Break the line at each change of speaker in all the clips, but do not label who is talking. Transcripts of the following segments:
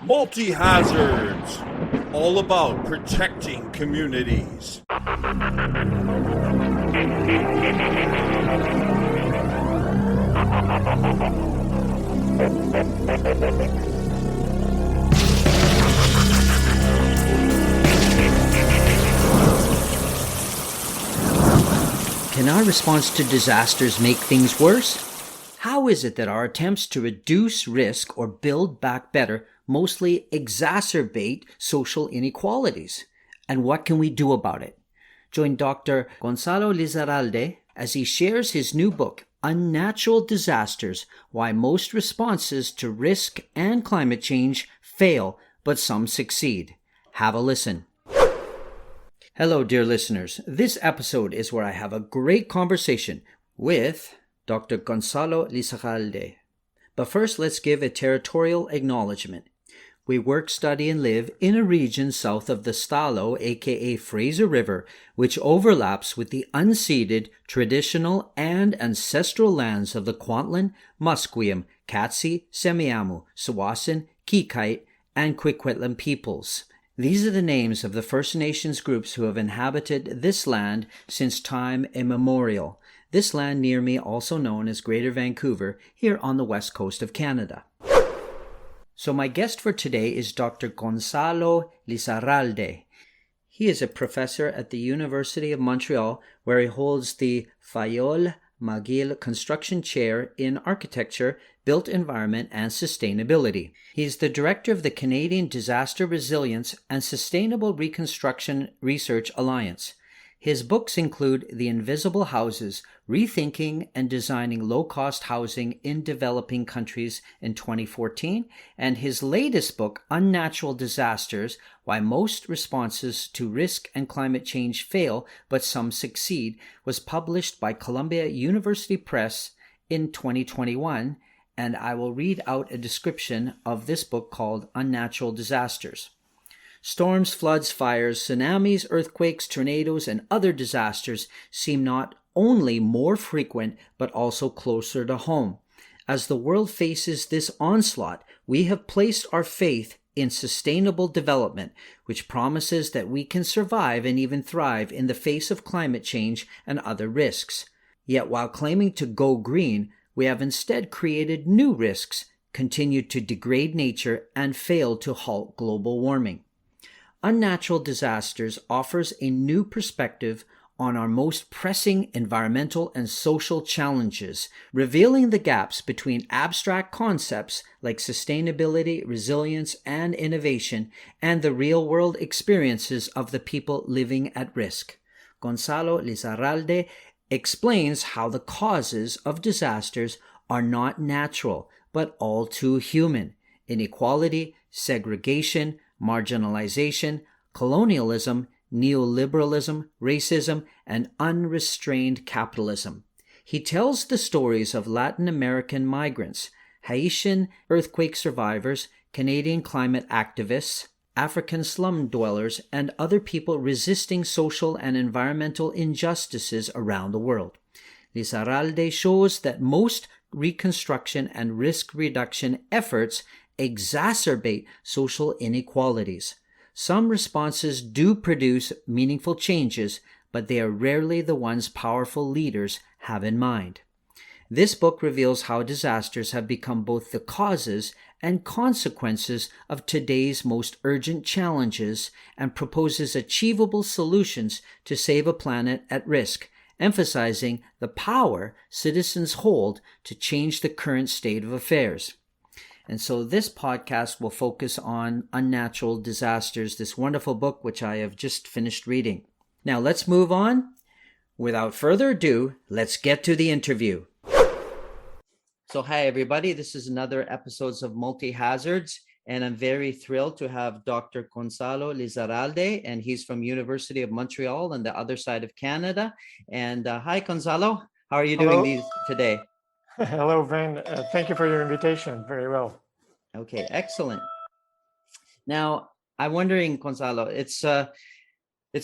Multi-hazards, all about protecting communities.
Can our response to disasters make things worse? How is it that our attempts to reduce risk or build back better mostly exacerbate social inequalities? And what can we do about it? Join Dr. Gonzalo Lizarralde as he shares his new book, Unnatural Disasters: Why Most Responses to Risk and Climate Change Fail, but Some Succeed. Have a listen. Hello, dear listeners. This episode is where I have a great conversation with Dr. Gonzalo Lizarralde. But first, let's give a territorial acknowledgement. We work, study, and live in a region south of the Stalo, aka Fraser River, which overlaps with the unceded, traditional, and ancestral lands of the Kwantlen, Musqueam, Katsi, Semiahmoo, Tsawwassen, Kikite, and Quiquitlam peoples. These are the names of the First Nations groups who have inhabited this land since time immemorial. This land near me, also known as Greater Vancouver, here on the west coast of Canada. So my guest for today is Dr. Gonzalo Lizarralde. He is a professor at the University of Montreal, where he holds the Fayol McGill Construction Chair in Architecture, Built Environment and Sustainability. He is the director of the Canadian Disaster Resilience and Sustainable Reconstruction Research Alliance. His books include The Invisible Houses, Rethinking and Designing Low-Cost Housing in Developing Countries in 2014, and his latest book, Unnatural Disasters: Why Most Responses to Risk and Climate Change Fail, but Some Succeed, was published by Columbia University Press in 2021, and I will read out a description of this book called Unnatural Disasters. Storms, floods, fires, tsunamis, earthquakes, tornadoes, and other disasters seem not only more frequent, but also closer to home. As the world faces this onslaught, we have placed our faith in sustainable development, which promises that we can survive and even thrive in the face of climate change and other risks. Yet while claiming to go green, we have instead created new risks, continued to degrade nature, and failed to halt global warming. Unnatural Disasters offers a new perspective on our most pressing environmental and social challenges, revealing the gaps between abstract concepts like sustainability, resilience, and innovation, and the real-world experiences of the people living at risk. Gonzalo Lizarralde explains how the causes of disasters are not natural, but all too human: inequality, segregation, marginalization, colonialism, neoliberalism, racism, and unrestrained capitalism. He tells the stories of Latin American migrants, Haitian earthquake survivors, Canadian climate activists, African slum dwellers, and other people resisting social and environmental injustices around the world. Lizarralde shows that most reconstruction and risk reduction efforts exacerbate social inequalities. Some responses do produce meaningful changes, but they are rarely the ones powerful leaders have in mind. This book reveals how disasters have become both the causes and consequences of today's most urgent challenges and proposes achievable solutions to save a planet at risk, emphasizing the power citizens hold to change the current state of affairs. And so this podcast will focus on Unnatural Disasters, this wonderful book which I have just finished reading. Now let's move on. Without further ado, let's get to the interview. So hi everybody, this is another episode of Multi-Hazards, and I'm very thrilled to have Dr. Gonzalo Lizarralde, and he's from University of Montreal on the other side of Canada. And hi Gonzalo, how are you doing today?
Hello, Van. Thank you for your invitation. Very well.
Okay, excellent. Now, I'm wondering, Gonzalo, it's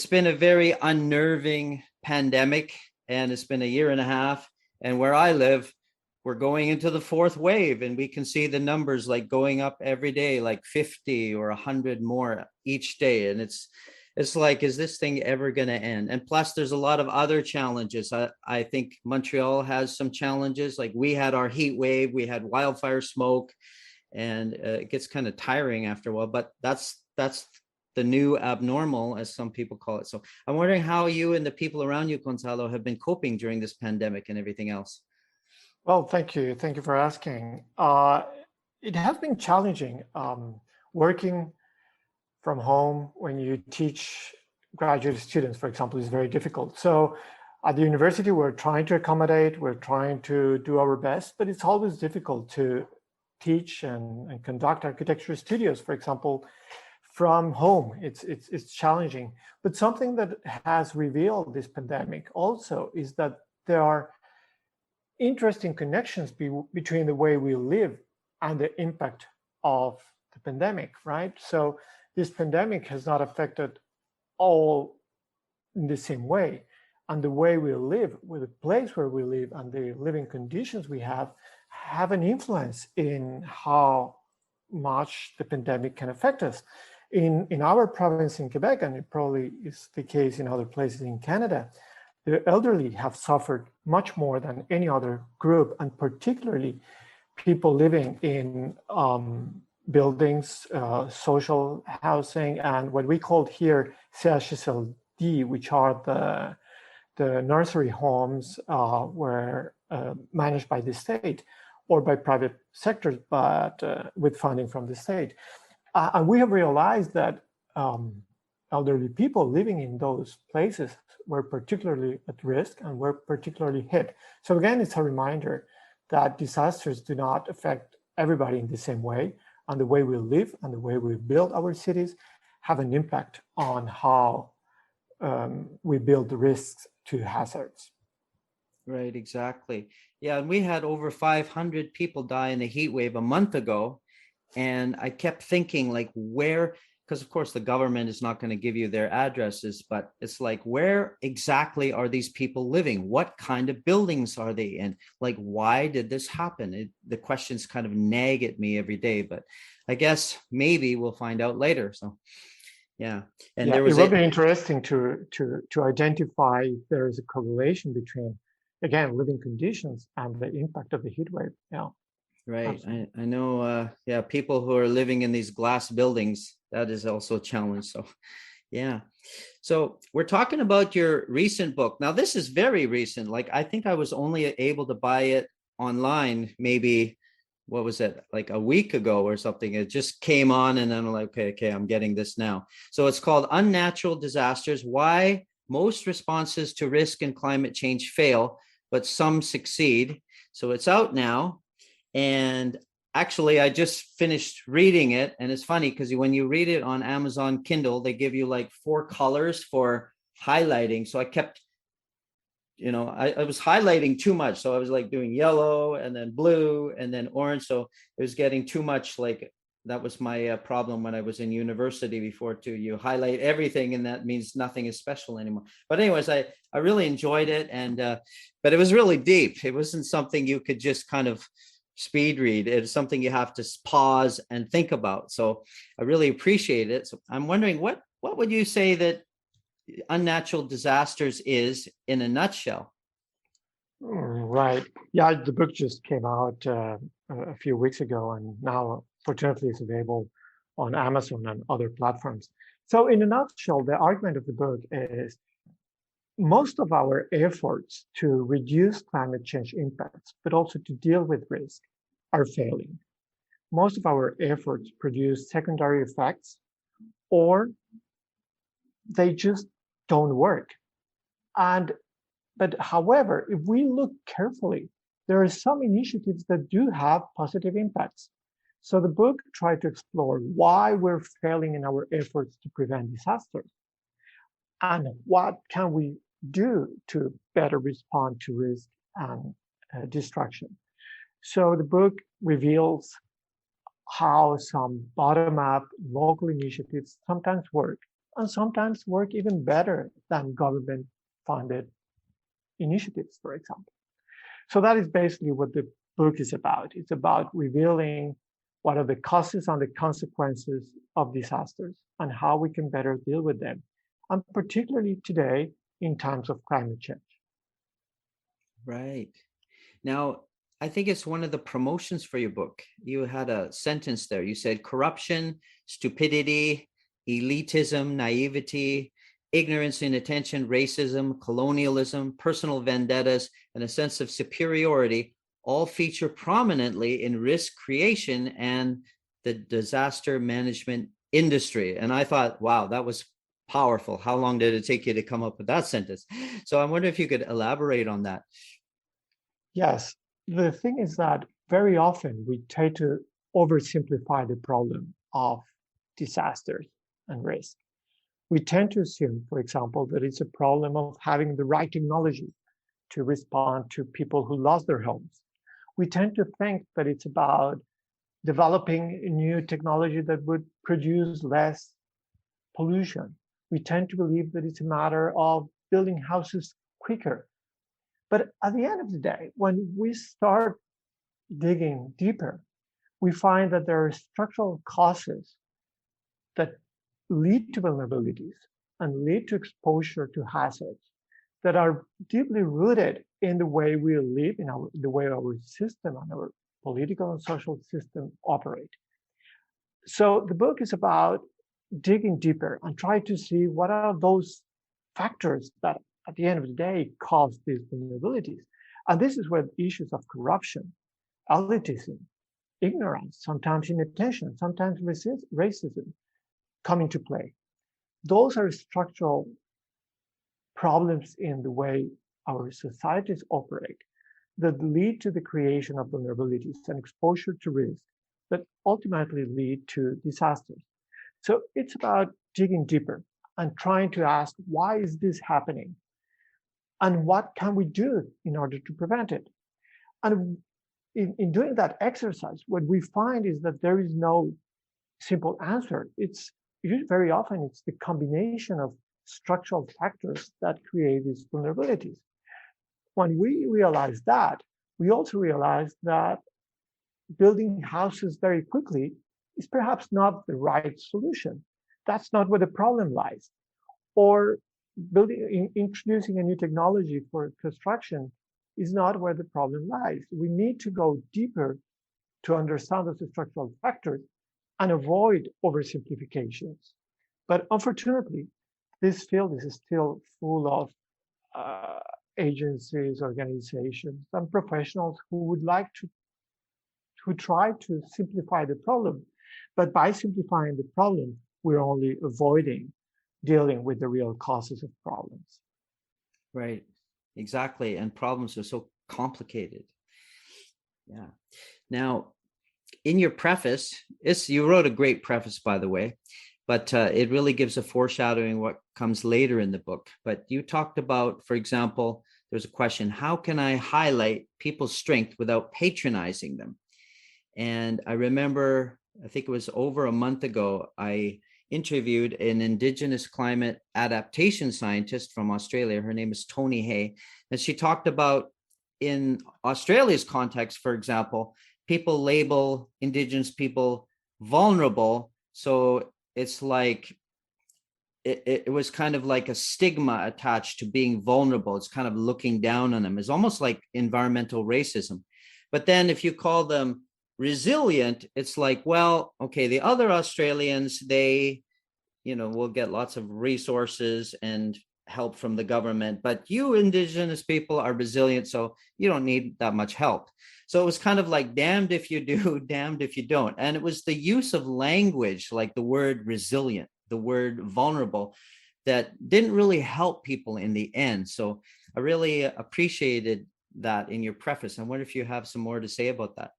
been a very unnerving pandemic, and it's been a year and a half. And where I live, we're going into the fourth wave, and we can see the numbers like going up every day, like 50 or 100 more each day. And it's like, is this thing ever going to end? And plus, there's a lot of other challenges. I think Montreal has some challenges. Like we had our heat wave, we had wildfire smoke, and it gets kind of tiring after a while. But that's the new abnormal, as some people call it. So I'm wondering how you and the people around you, Gonzalo, have been coping during this pandemic and everything else.
Well, thank you. Thank you for asking. It has been challenging. Working from home when you teach graduate students, for example, is very difficult. So at the university, we're trying to accommodate, we're trying to do our best, but it's always difficult to teach and conduct architecture studios, for example, from home. It's challenging. But something that has revealed this pandemic also is that there are interesting connections between the way we live and the impact of the pandemic, right? So this pandemic has not affected all in the same way. And the way we live, with the place where we live and the living conditions we have an influence in how much the pandemic can affect us. In our province in Quebec, and it probably is the case in other places in Canada, the elderly have suffered much more than any other group, and particularly people living in buildings, social housing, and what we call here CHSLD, which are the nursery homes were managed by the state or by private sectors, but with funding from the state. And we have realized that elderly people living in those places were particularly at risk and were particularly hit. So again, it's a reminder that disasters do not affect everybody in the same way, and the way we live and the way we build our cities have an impact on how we build the risks to hazards.
Right, exactly. Yeah, and we had over 500 people die in the heat wave a month ago. And I kept thinking, like, where, because of course the government is not going to give you their addresses, but it's like, where exactly are these people living? What kind of buildings are they in? Like, why did this happen? The questions kind of nag at me every day, but I guess maybe we'll find out later. So, yeah. And
yeah,
there was
it will be interesting to identify if there is a correlation between, again, living conditions and the impact of the heat wave. Yeah.
Right. I know, yeah, people who are living in these glass buildings, that is also a challenge. So, yeah. So we're talking about your recent book. Now, this is very recent. Like, I think I was only able to buy it online, maybe, what was it, like a week ago or something. It just came on and then I'm like, okay, I'm getting this now. So it's called Unnatural Disasters: Why Most Responses to Risk and Climate Change Fail, but Some Succeed. So it's out now. And actually, I just finished reading it. And it's funny because when you read it on Amazon Kindle, they give you like 4 colors for highlighting. So I kept, I was highlighting too much. So I was like doing yellow and then blue and then orange. So it was getting too much. Like, that was my problem when I was in university before too. You highlight everything and that means nothing is special anymore. But anyways, I really enjoyed it. And but it was really deep. It wasn't something you could just kind of speed read. It's something you have to pause and think about. So I really appreciate it. So I'm wondering, what would you say that Unnatural Disasters is in a nutshell?
Right. Yeah, the book just came out a few weeks ago, and now fortunately it's available on Amazon and other platforms. So in a nutshell, the argument of the book is most of our efforts to reduce climate change impacts, but also to deal with risk, are failing. Most of our efforts produce secondary effects, or they just don't work. But however, if we look carefully, there are some initiatives that do have positive impacts. So the book tried to explore why we're failing in our efforts to prevent disasters, and what can we do to better respond to risk and destruction. So the book reveals how some bottom-up local initiatives sometimes work, and sometimes work even better than government-funded initiatives, for example. So that is basically what the book is about. It's about revealing what are the causes and the consequences of disasters and how we can better deal with them, and particularly today in times of climate change.
Right. Now, I think it's one of the promotions for your book. You had a sentence there. You said corruption, stupidity, elitism, naivety, ignorance, inattention, racism, colonialism, personal vendettas, and a sense of superiority all feature prominently in risk creation and the disaster management industry. And I thought, wow, that was powerful. How long did it take you to come up with that sentence? So I wonder if you could elaborate on that.
Yes, the thing is that very often we tend to oversimplify the problem of disasters and risk. We tend to assume, for example, that it's a problem of having the right technology to respond to people who lost their homes. We tend to think that it's about developing a new technology that would produce less pollution. We tend to believe that it's a matter of building houses quicker. But at the end of the day, when we start digging deeper, we find that there are structural causes that lead to vulnerabilities and lead to exposure to hazards that are deeply rooted in the way we live, in the way our system and our political and social system operate. So the book is about digging deeper and try to see what are those factors that at the end of the day cause these vulnerabilities. And this is where issues of corruption, elitism, ignorance, sometimes inattention, sometimes racism come into play. Those are structural problems in the way our societies operate that lead to the creation of vulnerabilities and exposure to risk that ultimately lead to disasters. So it's about digging deeper and trying to ask, why is this happening? And what can we do in order to prevent it? And in doing that exercise, what we find is that there is no simple answer. It's very often it's the combination of structural factors that create these vulnerabilities. When we realize that, we also realize that building houses very quickly is perhaps not the right solution. That's not where the problem lies. Or introducing a new technology for construction is not where the problem lies. We need to go deeper to understand those structural factors and avoid oversimplifications. But unfortunately, this field is still full of agencies, organizations, and professionals who would like to try to simplify the problem. But by simplifying the problem, we're only avoiding dealing with the real causes of problems.
Right, exactly. And problems are so complicated. Yeah. Now, in your preface, you wrote a great preface, by the way, but it really gives a foreshadowing what comes later in the book. But you talked about, for example, there's a question, how can I highlight people's strength without patronizing them? And I remember, I think it was over a month ago, I interviewed an Indigenous climate adaptation scientist from Australia. Her name is Tony Hay. And she talked about, in Australia's context, for example, people label Indigenous people vulnerable. So it's like, it was kind of like a stigma attached to being vulnerable. It's kind of looking down on them. It's almost like environmental racism. But then if you call them resilient, it's like, well, okay, the other Australians, they, will get lots of resources and help from the government, but you Indigenous people are resilient, so you don't need that much help. So it was kind of like damned if you do, damned if you don't. And it was the use of language, like the word resilient, the word vulnerable, that didn't really help people in the end. So I really appreciated that in your preface. I wonder if you have some more to say about that.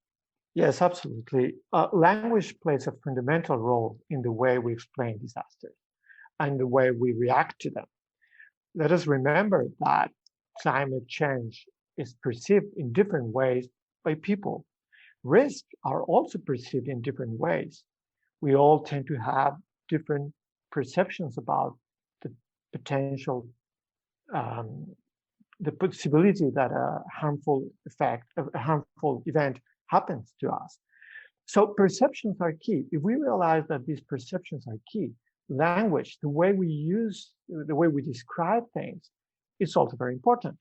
Yes, absolutely. Language plays a fundamental role in the way we explain disasters and the way we react to them. Let us remember that climate change is perceived in different ways by people. Risks are also perceived in different ways. We all tend to have different perceptions about the potential the possibility that a harmful event happens to us. So perceptions are key. If we realize that these perceptions are key, language, the way we describe things, is also very important.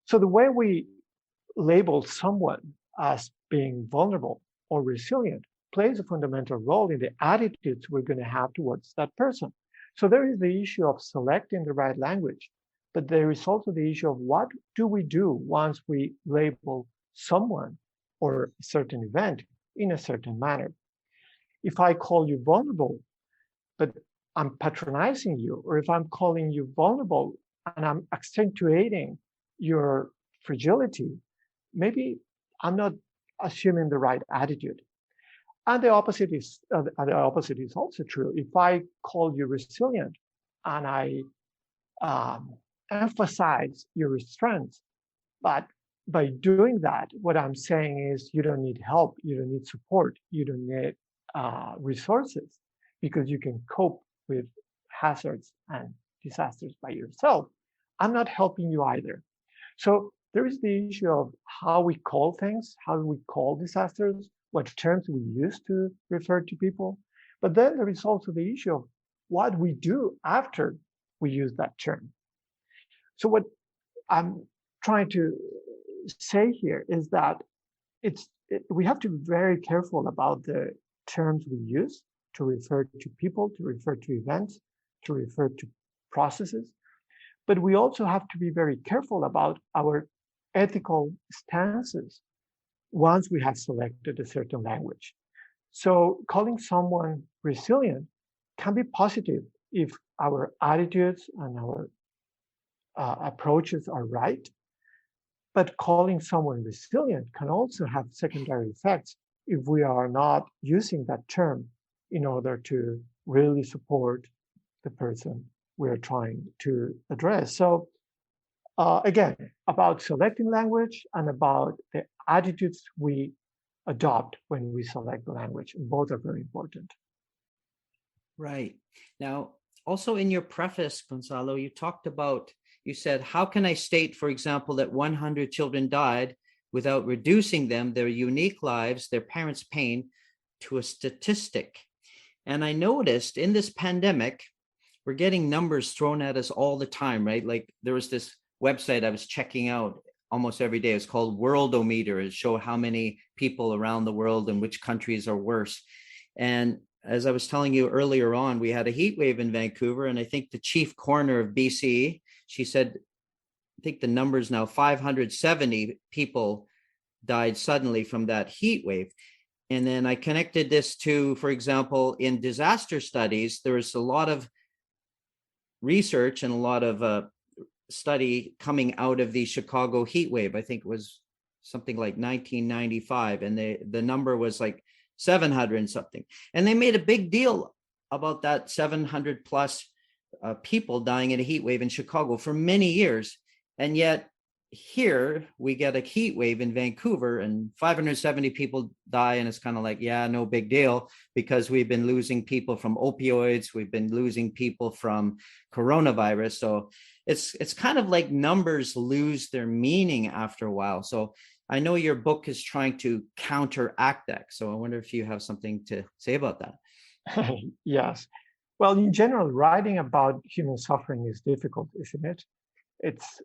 So the way we label someone as being vulnerable or resilient plays a fundamental role in the attitudes we're going to have towards that person. So there is the issue of selecting the right language, but there is also the issue of what do we do once we label someone or a certain event in a certain manner. If I call you vulnerable, but I'm patronizing you, or if I'm calling you vulnerable and I'm accentuating your fragility, maybe I'm not assuming the right attitude. And the opposite is also true. If I call you resilient and I emphasize your strengths, but by doing that, what I'm saying is you don't need help, you don't need support, you don't need resources, because you can cope with hazards and disasters by yourself. I'm not helping you either. So there is the issue of how we call things, how we call disasters, what terms we use to refer to people. But then there is also the issue of what we do after we use that term. So what I'm trying to say here is that we have to be very careful about the terms we use to refer to people, to refer to events, to refer to processes. But we also have to be very careful about our ethical stances once we have selected a certain language. So calling someone resilient can be positive if our attitudes and our approaches are right. But calling someone resilient can also have secondary effects if we are not using that term in order to really support the person we're trying to address. So again, about selecting language and about the attitudes we adopt when we select the language. Both are very important.
Right. Now, also in your preface, Gonzalo, you said, how can I state, for example, that 100 children died without reducing their unique lives, their parents' pain, to a statistic? And I noticed in this pandemic, we're getting numbers thrown at us all the time, right? Like there was this website I was checking out almost every day. It's called Worldometer. It shows how many people around the world and which countries are worse. And as I was telling you earlier on, we had a heat wave in Vancouver, and I think the chief coroner of BC, she said, I think the number is now 570 people died suddenly from that heat wave. And then I connected this to, for example, in disaster studies, there was a lot of research and a lot of study coming out of the Chicago heat wave. I think it was something like 1995, and the number was like 700 and something. And they made a big deal about that 700 plus people dying in a heat wave in Chicago for many years. And yet here we get a heat wave in Vancouver and 570 people die. And it's kind of like, yeah, no big deal, because we've been losing people from opioids. We've been losing people from coronavirus. So it's kind of like numbers lose their meaning after a while. So I know your book is trying to counteract that. So I wonder if you have something to say about that.
Yes. Well, in general, writing about human suffering is difficult, isn't it? It's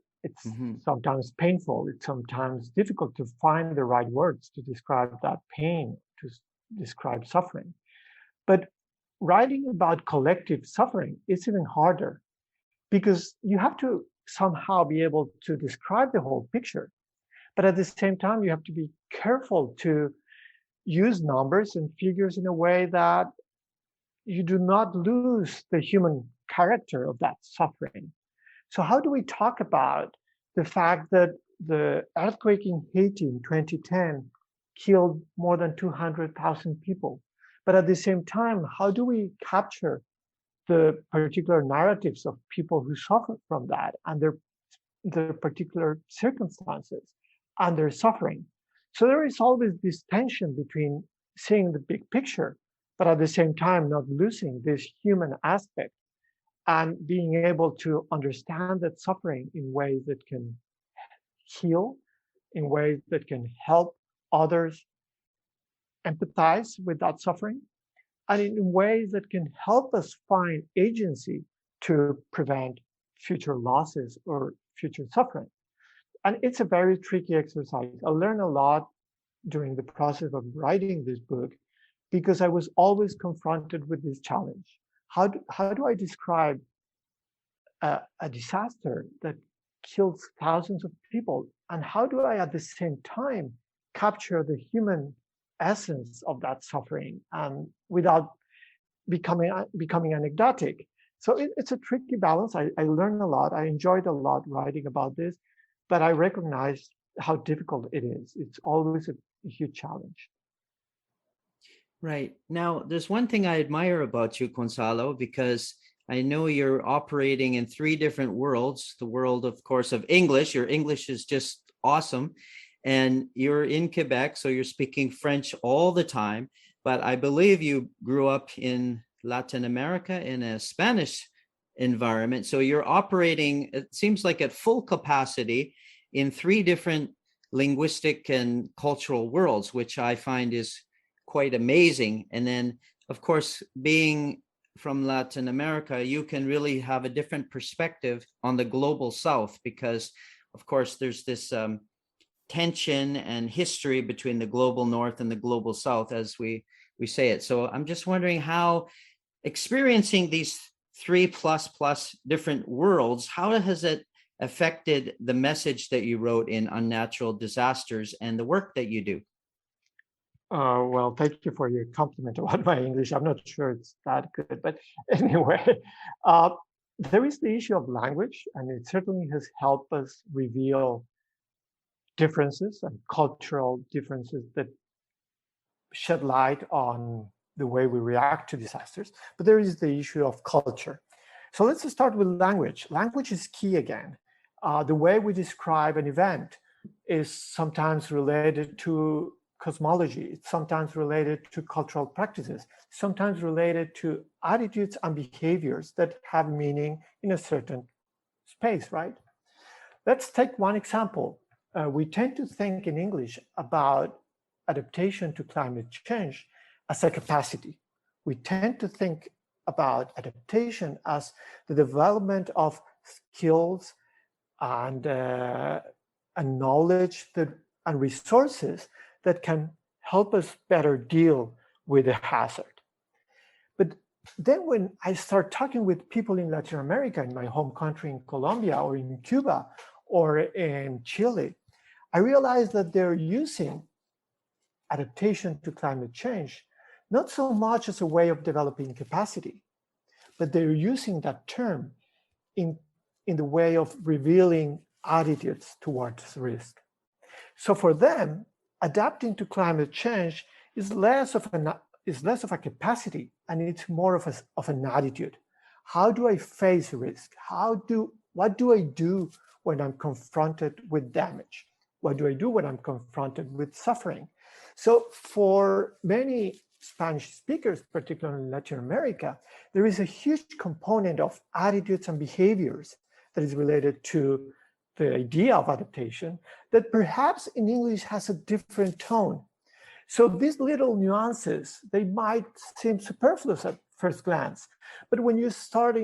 sometimes painful. It's sometimes difficult to find the right words to describe that pain, to describe suffering. But writing about collective suffering is even harder, because you have to somehow be able to describe the whole picture. But at the same time, you have to be careful to use numbers and figures in a way that you do not lose the human character of that suffering. So how do we talk about the fact that the earthquake in Haiti in 2010 killed more than 200,000 people? But at the same time, how do we capture the particular narratives of people who suffer from that and their particular circumstances and their suffering? So there is always this tension between seeing the big picture, but at the same time not losing this human aspect and being able to understand that suffering in ways that can heal, in ways that can help others empathize with that suffering, and in ways that can help us find agency to prevent future losses or future suffering. And it's a very tricky exercise. I learned a lot during the process of writing this book because I was always confronted with this challenge. How do I describe a disaster that kills thousands of people? And how do I, at the same time, capture the human essence of that suffering and without becoming anecdotic? So it's a tricky balance. I learned a lot. I enjoyed a lot writing about this, but I recognize how difficult it is. It's always a huge challenge.
Right. Now, there's one thing I admire about you, Gonzalo, because I know you're operating in three different worlds. The world, of course, of English. Your English is just awesome. And you're in Quebec, so you're speaking French all the time. But I believe you grew up in Latin America in a Spanish environment. So you're operating, it seems like at full capacity in three different linguistic and cultural worlds, which I find is quite amazing. And then, of course, being from Latin America, you can really have a different perspective on the global South because, of course, there's this tension and history between the global North and the global South, as we say it. So I'm just wondering how experiencing these three plus different worlds, how has it affected the message that you wrote in Unnatural Disasters and the work that you do?
Well, thank you for your compliment about my English. I'm not sure it's that good, but anyway, there is the issue of language, and it certainly has helped us reveal differences and cultural differences that shed light on the way we react to disasters. But there is the issue of culture. So let's start with language. Language is key again. The way we describe an event is sometimes related to cosmology. It's sometimes related to cultural practices, sometimes related to attitudes and behaviors that have meaning in a certain space, right? Let's take one example. We tend to think in English about adaptation to climate change as a capacity. We tend to think about adaptation as the development of skills and knowledge and resources that can help us better deal with a hazard. But then when I start talking with people in Latin America, in my home country in Colombia or in Cuba or in Chile, I realize that they're using adaptation to climate change not so much as a way of developing capacity, but they're using that term in the way of revealing attitudes towards risk. So for them, adapting to climate change is less of a capacity, and it's more of an attitude. How do I face risk? What do I do when I'm confronted with damage? What do I do when I'm confronted with suffering? So for many Spanish speakers, particularly in Latin America, there is a huge component of attitudes and behaviors that is related to the idea of adaptation that perhaps in English has a different tone. So these little nuances, they might seem superfluous at first glance, but when you start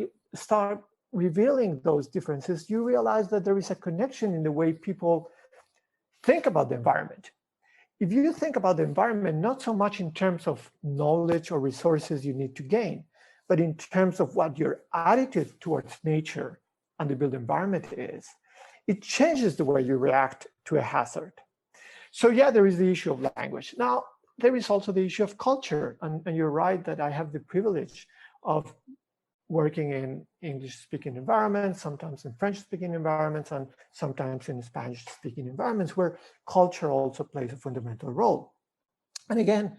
revealing those differences, you realize that there is a connection in the way people think about the environment. If you think about the environment, not so much in terms of knowledge or resources you need to gain, but in terms of what your attitude towards nature and the built environment is, it changes the way you react to a hazard. So yeah, there is the issue of language. Now, there is also the issue of culture. And you're right that I have the privilege of working in English-speaking environments, sometimes in French-speaking environments, and sometimes in Spanish-speaking environments where culture also plays a fundamental role. And again,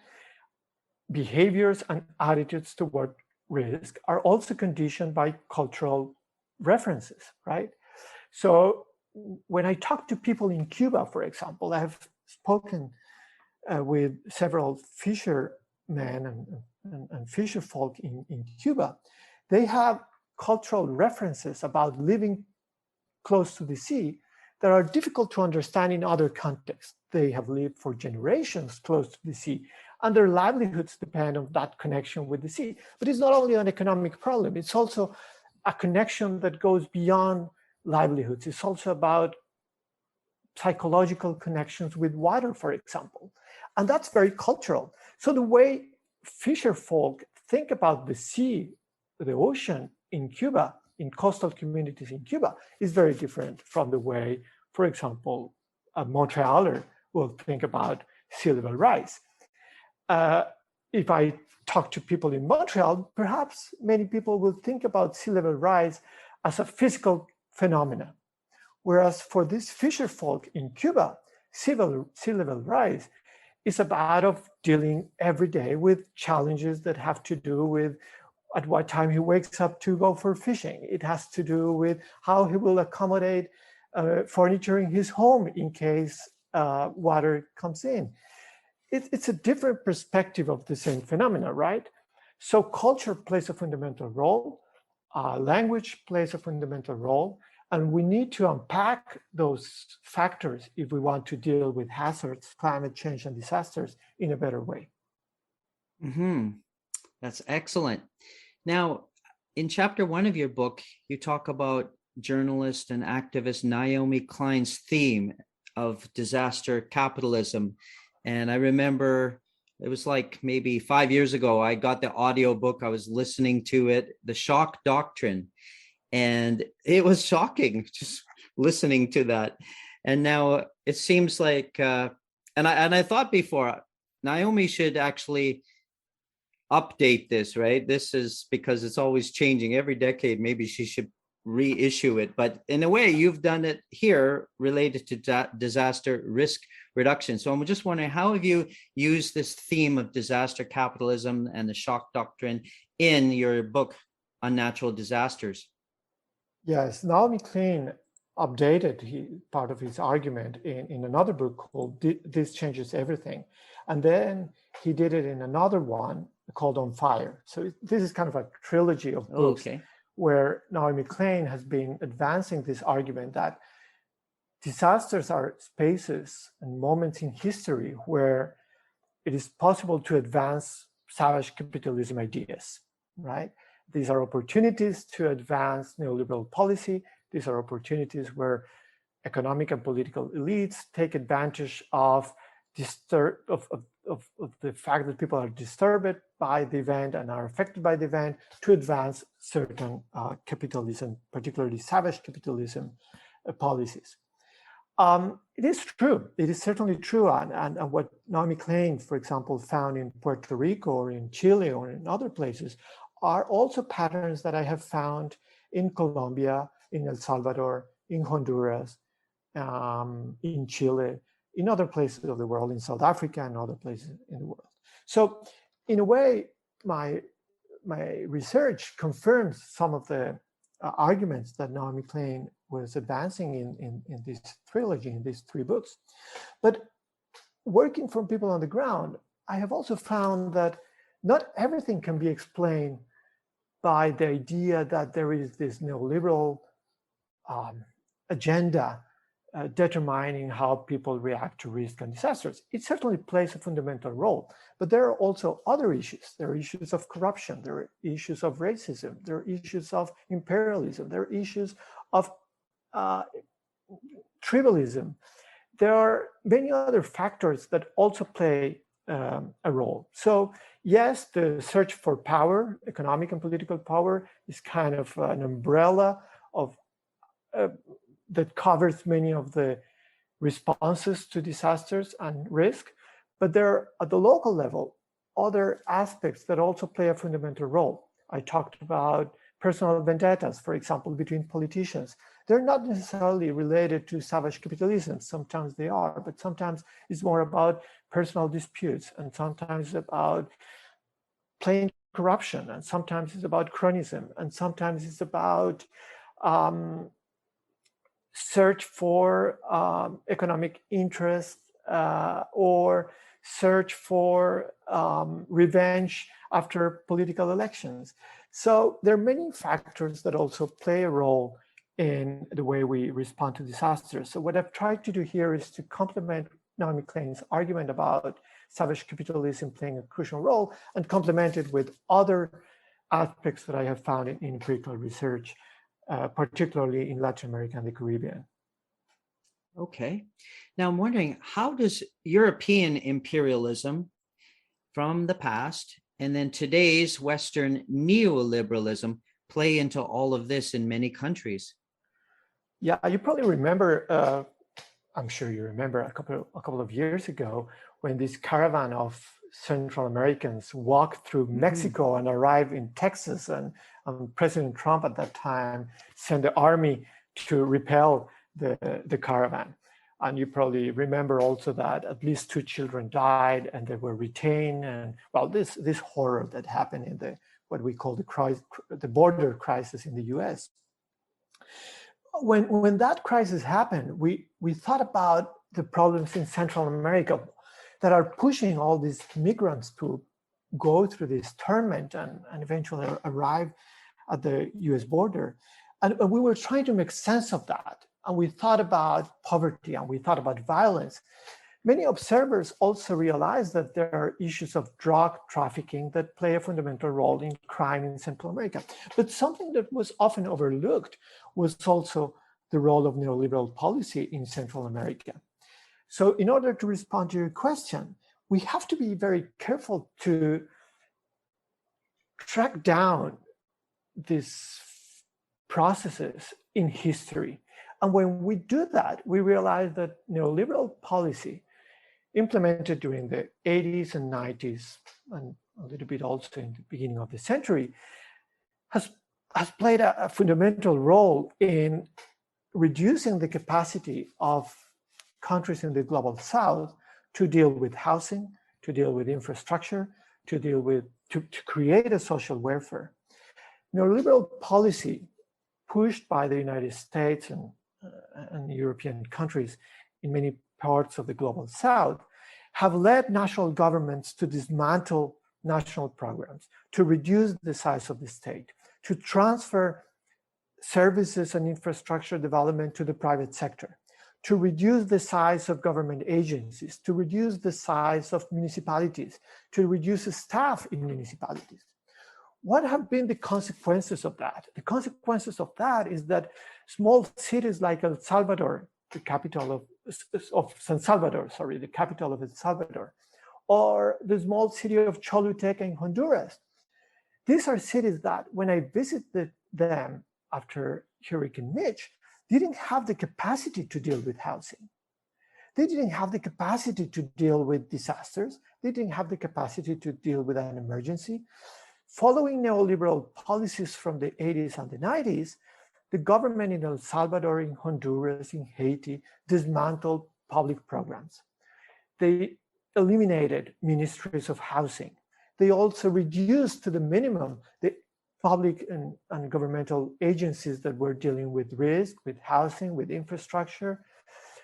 behaviors and attitudes toward risk are also conditioned by cultural references, right? So when I talk to people in Cuba, for example, I have spoken with several fishermen and fisher folk in Cuba. They have cultural references about living close to the sea that are difficult to understand in other contexts. They have lived for generations close to the sea, and their livelihoods depend on that connection with the sea. But it's not only an economic problem, it's also a connection that goes beyond livelihoods. It's also about psychological connections with water, for example. And that's very cultural. So the way fisher folk think about the sea, the ocean in Cuba, in coastal communities in Cuba, is very different from the way, for example, a Montrealer will think about sea level rise. If I talk to people in Montreal, perhaps many people will think about sea level rise as a physical phenomena. Whereas for these fisher folk in Cuba, sea level rise is about of dealing every day with challenges that have to do with at what time he wakes up to go for fishing. It has to do with how he will accommodate furniture in his home in case water comes in. It's a different perspective of the same phenomena, right? So culture plays a fundamental role, language plays a fundamental role, and we need to unpack those factors if we want to deal with hazards, climate change, and disasters in a better way.
That's excellent. Now, in chapter 1 of your book, you talk about journalist and activist Naomi Klein's theme of disaster capitalism. And I remember it was like maybe 5 years ago, I got the audio book, I was listening to it, The Shock Doctrine. And it was shocking just listening to that. And now it seems like, and I thought before, Naomi should actually update this, right? This is because it's always changing every decade. Maybe she should reissue it. But in a way, you've done it here related to disaster risk reduction. So I'm just wondering, how have you used this theme of disaster capitalism and the shock doctrine in your book, Unnatural Disasters?
Yes, Naomi Klein updated part of his argument in another book called This Changes Everything. And then he did it in another one called On Fire. So this is kind of a trilogy of books where Naomi Klein has been advancing this argument that disasters are spaces and moments in history where it is possible to advance savage capitalism ideas, right? These are opportunities to advance neoliberal policy. These are opportunities where economic and political elites take advantage of the fact that people are disturbed by the event and are affected by the event to advance certain capitalism, particularly savage capitalism policies. It is true. It is certainly true. And what Naomi Klein, for example, found in Puerto Rico or in Chile or in other places are also patterns that I have found in Colombia, in El Salvador, in Honduras, in Chile, in other places of the world, in South Africa and other places in the world. So in a way, my research confirms some of the arguments that Naomi Klein was advancing in this trilogy, in these 3 books. But working from people on the ground, I have also found that not everything can be explained by the idea that there is this neoliberal agenda determining how people react to risk and disasters. It certainly plays a fundamental role, but there are also other issues. There are issues of corruption, there are issues of racism, there are issues of imperialism, there are issues of tribalism. There are many other factors that also play a role. So yes, the search for power, economic and political power, is kind of an umbrella of that covers many of the responses to disasters and risk. But there are, at the local level, other aspects that also play a fundamental role. I talked about personal vendettas, for example, between politicians. They're not necessarily related to savage capitalism. Sometimes they are, but sometimes it's more about personal disputes, and sometimes about plain corruption, and sometimes it's about cronyism, and sometimes it's about search for economic interest or search for revenge after political elections. So there are many factors that also play a role in the way we respond to disasters. So what I've tried to do here is to complement Naomi Klein's argument about savage capitalism playing a crucial role and complement it with other aspects that I have found in empirical research, particularly in Latin America and the Caribbean.
Okay. Now I'm wondering, how does European imperialism from the past and then today's Western neoliberalism play into all of this in many countries?
Yeah, you probably remember, I'm sure you remember a couple of years ago when this caravan of Central Americans walked through Mexico and arrived in Texas, and President Trump at that time sent the army to repel the caravan. And you probably remember also that at least 2 children died and they were retained. And well, this horror that happened in the what we call the border crisis in the US. When that crisis happened, we thought about the problems in Central America that are pushing all these migrants to go through this torment and eventually arrive at the US border. And we were trying to make sense of that. And we thought about poverty and we thought about violence. Many observers also realized that there are issues of drug trafficking that play a fundamental role in crime in Central America. But something that was often overlooked was also the role of neoliberal policy in Central America. So in order to respond to your question, we have to be very careful to track down these processes in history. And when we do that, we realize that neoliberal policy implemented during the 80s and 90s, and a little bit also in the beginning of the century, has played a fundamental role in reducing the capacity of countries in the global south to deal with housing, to deal with infrastructure, to create a social welfare. Neoliberal policy pushed by the United States and European countries in many parts of the global south have led national governments to dismantle national programs, to reduce the size of the state, to transfer services and infrastructure development to the private sector, to reduce the size of government agencies, to reduce the size of municipalities, to reduce the staff in municipalities. What have been the consequences of that? The consequences of that is that small cities like El Salvador, the capital of San Salvador, the capital of El Salvador, or the small city of Choluteca in Honduras. These are cities that when I visited them after Hurricane Mitch, didn't have the capacity to deal with housing. They didn't have the capacity to deal with disasters. They didn't have the capacity to deal with an emergency. Following neoliberal policies from the 80s and the 90s, the government in El Salvador, in Honduras, in Haiti, dismantled public programs. They eliminated ministries of housing. They also reduced to the minimum the public and governmental agencies that were dealing with risk, with housing, with infrastructure.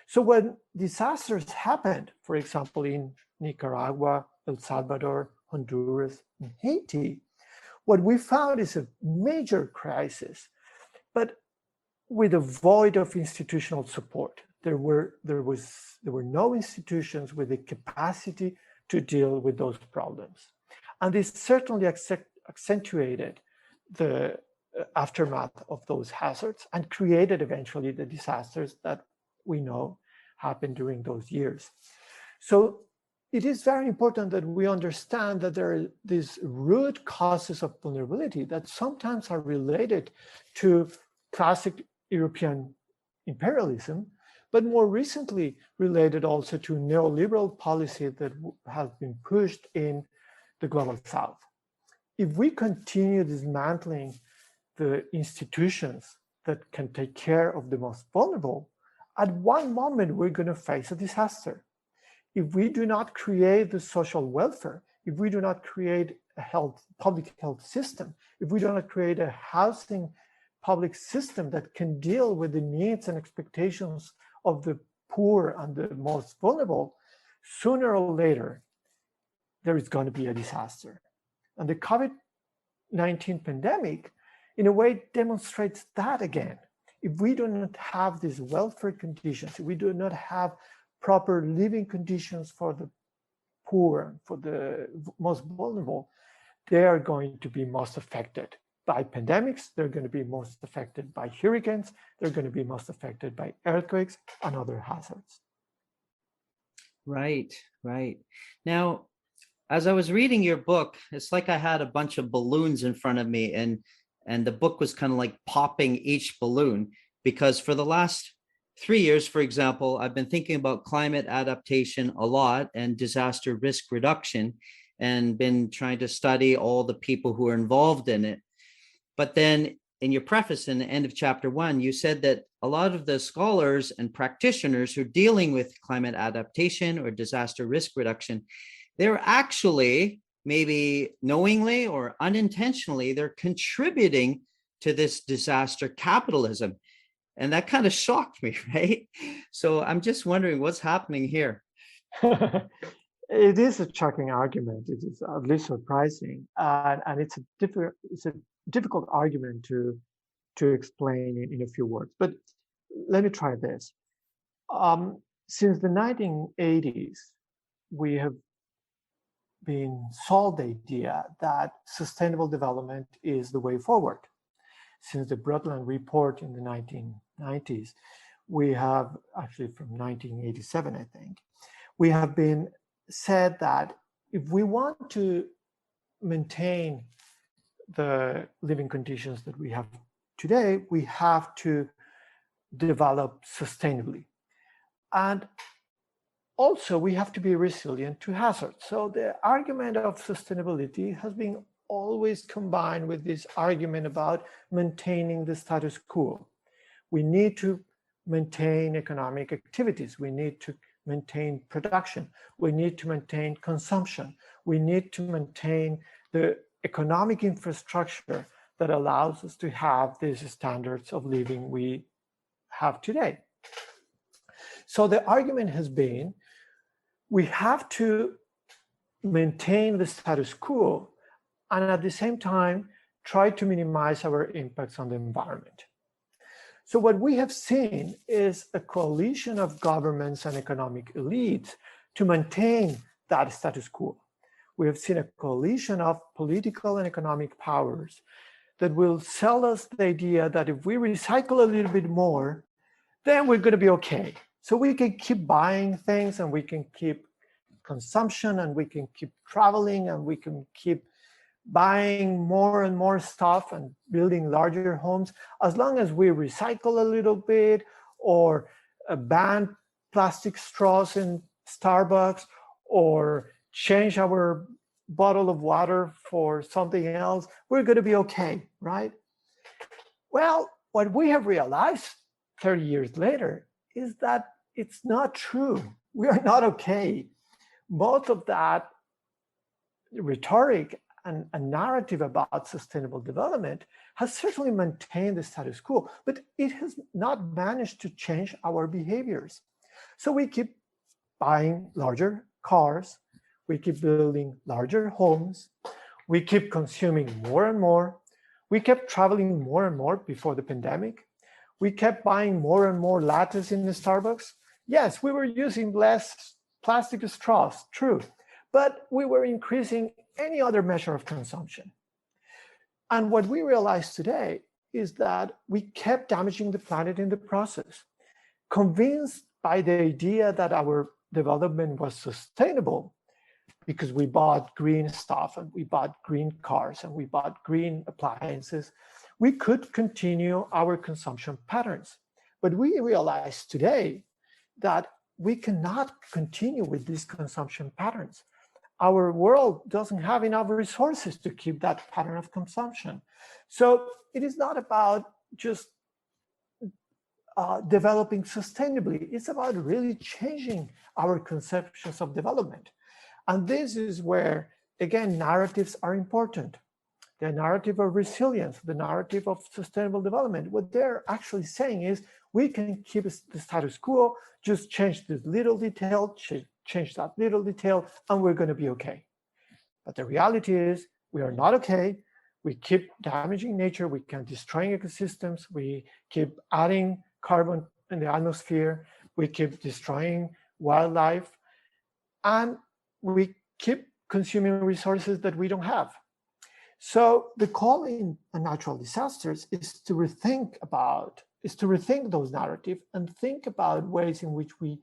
So when disasters happened, for example, in Nicaragua, El Salvador, Honduras, and Haiti, what we found is a major crisis, but with a void of institutional support. There were no institutions with the capacity to deal with those problems. And this certainly accentuated the aftermath of those hazards and created eventually the disasters that we know happened during those years. So it is very important that we understand that there are these root causes of vulnerability that sometimes are related to classic European imperialism, but more recently related also to neoliberal policy that has been pushed in the global south. If we continue dismantling the institutions that can take care of the most vulnerable, at one moment we're going to face a disaster. If we do not create the social welfare, if we do not create a public health system, if we do not create a housing public system that can deal with the needs and expectations of the poor and the most vulnerable, sooner or later, there is going to be a disaster. And the COVID-19 pandemic, in a way, demonstrates that again. If we do not have these welfare conditions, if we do not have proper living conditions for the poor and for the most vulnerable, they are going to be most affected by pandemics. They're going to be most affected by hurricanes. They're going to be most affected by earthquakes and other hazards.
Right, right. Now, as I was reading your book, it's like I had a bunch of balloons in front of me, and the book was kind of like popping each balloon, because for the last 3 years, for example, I've been thinking about climate adaptation a lot and disaster risk reduction, and been trying to study all the people who are involved in it. But then in your preface in the end of chapter 1, you said that a lot of the scholars and practitioners who are dealing with climate adaptation or disaster risk reduction, they're actually, maybe knowingly or unintentionally, they're contributing to this disaster capitalism. And that kind of shocked me, right? So I'm just wondering what's happening here.
It is a shocking argument. It is at least surprising, and it's a difficult argument to explain in a few words. But let me try this. Since the 1980s, we have been sold the idea that sustainable development is the way forward. Since the Brundtland Report in the 1990s, we have, actually from 1987, I think, we have been said that if we want to maintain the living conditions that we have today, we have to develop sustainably. And also, we have to be resilient to hazards. So the argument of sustainability has been always combined with this argument about maintaining the status quo. We need to maintain economic activities. We need to maintain production. We need to maintain consumption. We need to maintain the economic infrastructure that allows us to have these standards of living we have today. So the argument has been, we have to maintain the status quo and at the same time try to minimize our impacts on the environment. So what we have seen is a coalition of governments and economic elites to maintain that status quo. We have seen a coalition of political and economic powers that will sell us the idea that if we recycle a little bit more, then we're going to be okay. So we can keep buying things and we can keep consumption and we can keep traveling and we can keep buying more and more stuff and building larger homes, as long as we recycle a little bit or ban plastic straws in Starbucks or change our bottle of water for something else, we're going to be okay, right? Well, what we have realized 30 years later is that it's not true. We are not okay. Most of that rhetoric and a narrative about sustainable development has certainly maintained the status quo, but it has not managed to change our behaviors. So we keep buying larger cars, we keep building larger homes, we keep consuming more and more, we kept traveling more and more before the pandemic, we kept buying more and more lattes in the Starbucks. Yes, we were using less plastic straws, true, but we were increasing any other measure of consumption. And what we realize today is that we kept damaging the planet in the process. Convinced by the idea that our development was sustainable because we bought green stuff and we bought green cars and we bought green appliances, we could continue our consumption patterns. But we realize today that we cannot continue with these consumption patterns. Our world doesn't have enough resources to keep that pattern of consumption. So it is not about just developing sustainably. It's about really changing our conceptions of development. And this is where, again, narratives are important. The narrative of resilience, the narrative of sustainable development, what they're actually saying is we can keep the status quo, just change this little detail, change that little detail, and we're going to be okay. But the reality is We are not okay. We keep damaging nature. We keep destroying ecosystems. We keep adding carbon in the atmosphere. We keep destroying wildlife. And we keep consuming resources that we don't have. So the call in Unnatural Disasters is to rethink those narratives and think about ways in which we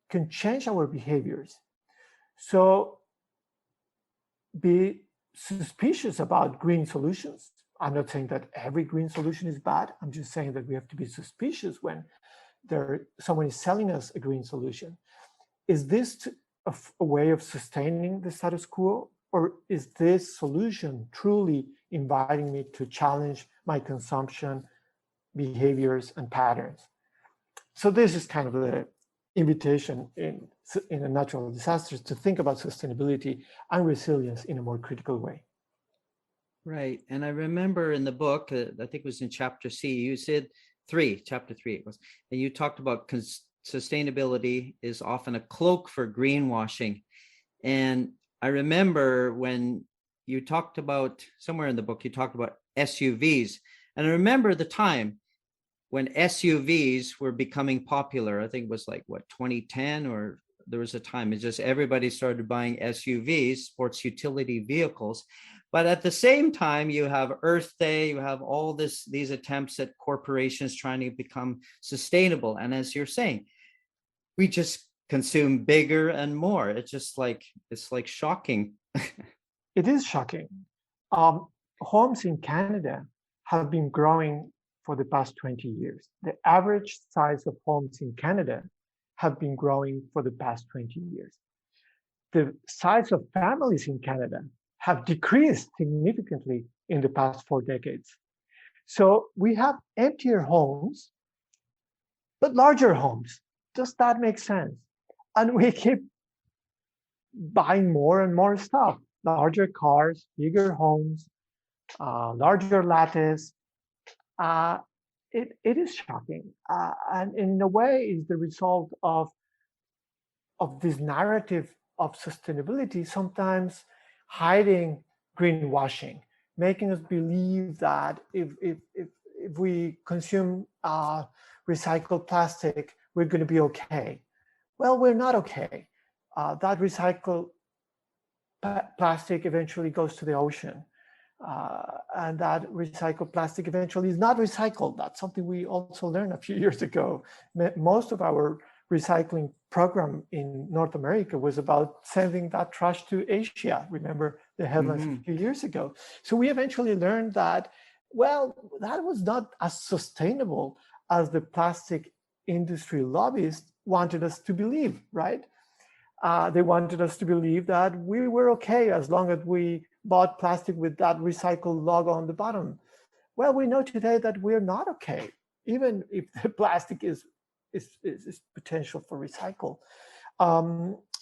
can change our behaviors. So be suspicious about green solutions. I'm not saying that every green solution is bad. I'm just saying that we have to be suspicious when someone is selling us a green solution. Is this a way of sustaining the status quo? Or is this solution truly inviting me to challenge my consumption behaviors and patterns? So this is kind of the invitation in Unnatural Disasters to think about sustainability and resilience in a more critical way.
Right. And I remember in the book, I think it was in chapter C, you said chapter 3 it was, and you talked about sustainability is often a cloak for greenwashing. And I remember when you talked about, somewhere in the book, you talked about SUVs. And I remember the time when SUVs were becoming popular. I think it was like, 2010, or there was a time, it's just everybody started buying SUVs, sports utility vehicles. But at the same time, you have Earth Day, you have all these attempts at corporations trying to become sustainable. And as you're saying, we just consume bigger and more. It's like shocking.
It is shocking. Homes in Canada have been growing for the past 20 years. The average size of homes in Canada have been growing for the past 20 years. The size of families in Canada have decreased significantly in the past 4 decades. So we have emptier homes, but larger homes. Does that make sense? And we keep buying more and more stuff, larger cars, bigger homes, larger lattes. It is shocking. And in a way is the result of this narrative of sustainability, sometimes hiding greenwashing, making us believe that if we consume recycled plastic, we're going to be okay. Well, we're not okay. That recycled plastic eventually goes to the ocean. And that recycled plastic eventually is not recycled. That's something we also learned a few years ago. Most of our recycling program in North America was about sending that trash to Asia. Remember the headlines a few years ago. So we eventually learned that, well, that was not as sustainable as the plastic industry lobbyists wanted us to believe, right? They wanted us to believe that we were okay as long as we bought plastic with that recycled logo on the bottom. Well, we know today that we're not okay, even if the plastic is potential for recycle.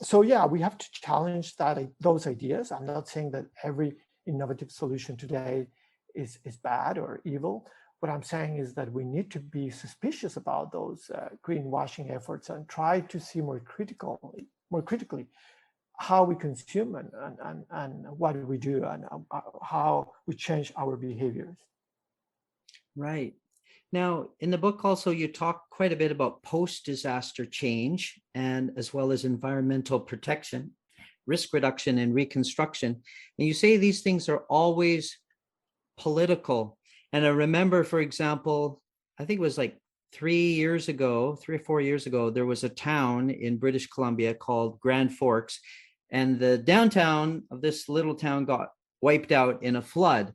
So yeah, we have to challenge those ideas. I'm not saying that every innovative solution today is bad or evil. What I'm saying is that we need to be suspicious about those greenwashing efforts and try to see more critically how we consume and what we do and how we change our behaviors.
Right. Now, in the book also, you talk quite a bit about post-disaster change and as well as environmental protection, risk reduction and reconstruction. And you say these things are always political. And I remember, for example, I think it was like 3 or 4 years ago, there was a town in British Columbia called Grand Forks, and the downtown of this little town got wiped out in a flood.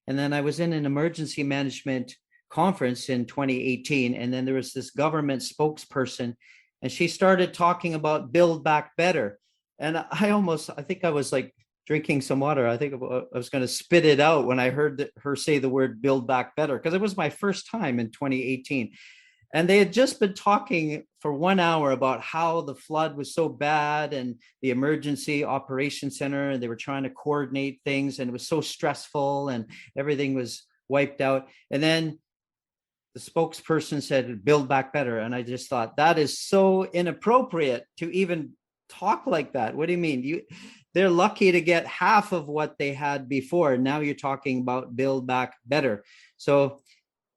And then I was in an emergency management conference in 2018, and then there was this government spokesperson, and she started talking about Build Back Better. And I think I was like drinking some water. I think I was going to spit it out when I heard her say the word Build Back Better, because it was my first time in 2018. And they had just been talking for 1 hour about how the flood was so bad and the emergency operations center, and they were trying to coordinate things, and it was so stressful and everything was wiped out. And then the spokesperson said, Build Back Better. And I just thought that is so inappropriate to even talk like that. What do you mean? They're lucky to get half of what they had before. Now you're talking about build back better. So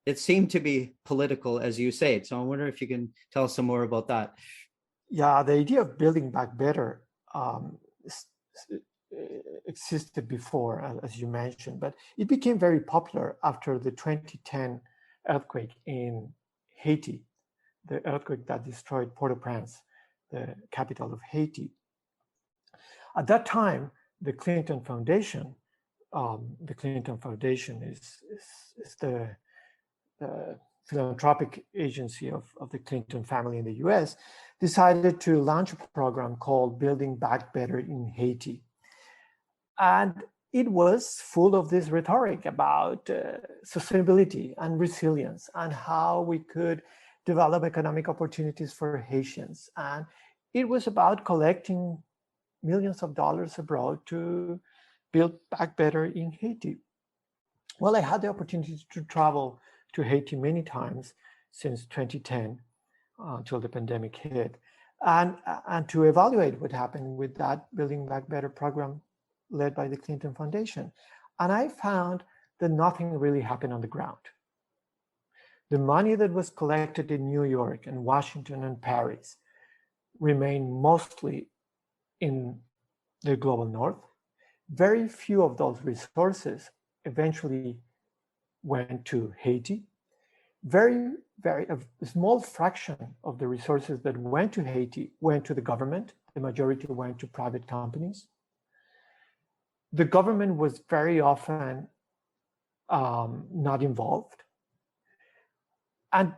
it seemed to be political, as you say. So I wonder if you can tell us some more about that.
Yeah, the idea of building back better existed before, as you mentioned, but it became very popular after the 2010 earthquake in Haiti, the earthquake that destroyed Port-au-Prince, the capital of Haiti. At that time, the Clinton Foundation is the philanthropic agency of the Clinton family in the US, decided to launch a program called Building Back Better in Haiti. And it was full of this rhetoric about sustainability and resilience and how we could develop economic opportunities for Haitians. And it was about collecting millions of dollars abroad to build back better in Haiti. Well, I had the opportunity to travel to Haiti many times since 2010 until the pandemic hit, and to evaluate what happened with that Building Back Better program led by the Clinton Foundation. And I found that nothing really happened on the ground. The money that was collected in New York and Washington and Paris remained mostly in the global north. Very few of those resources eventually went to Haiti. Very a small fraction of the resources that went to Haiti went to the government. The majority went to private companies. The government was very often not involved. And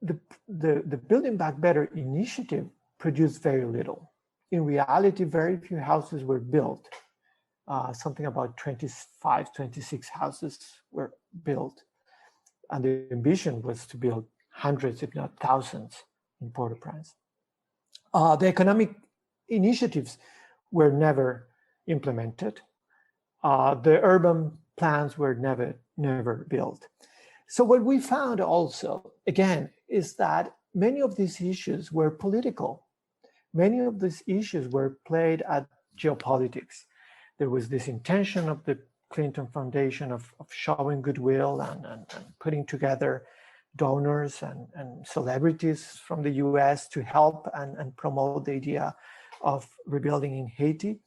the Building Back Better initiative produced very little. In reality, very few houses were built. Something about 25, 26 houses were built. And the ambition was to build hundreds, if not thousands, in Port-au-Prince. The economic initiatives were never implemented. The urban plans were never built. So what we found also, again, is that many of these issues were political. Many of these issues were played at geopolitics. There was this intention of the Clinton Foundation of showing goodwill and putting together donors and celebrities from the US to help and promote the idea of rebuilding in Haiti.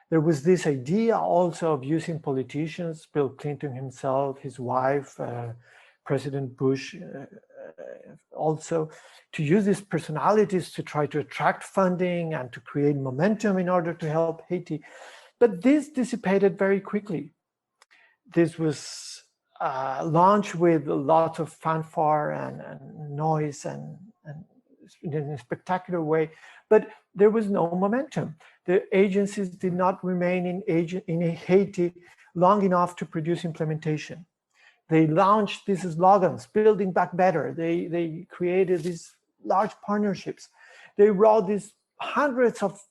There was this idea also of using politicians, Bill Clinton himself, his wife, President Bush, also to use these personalities to try to attract funding and to create momentum in order to help Haiti. But this dissipated very quickly. This was launched with lots of fanfare and noise and in a spectacular way, but there was no momentum. The agencies did not remain in Haiti long enough to produce implementation. They launched these slogans, Building Back Better. They created these large partnerships. They wrote these hundreds of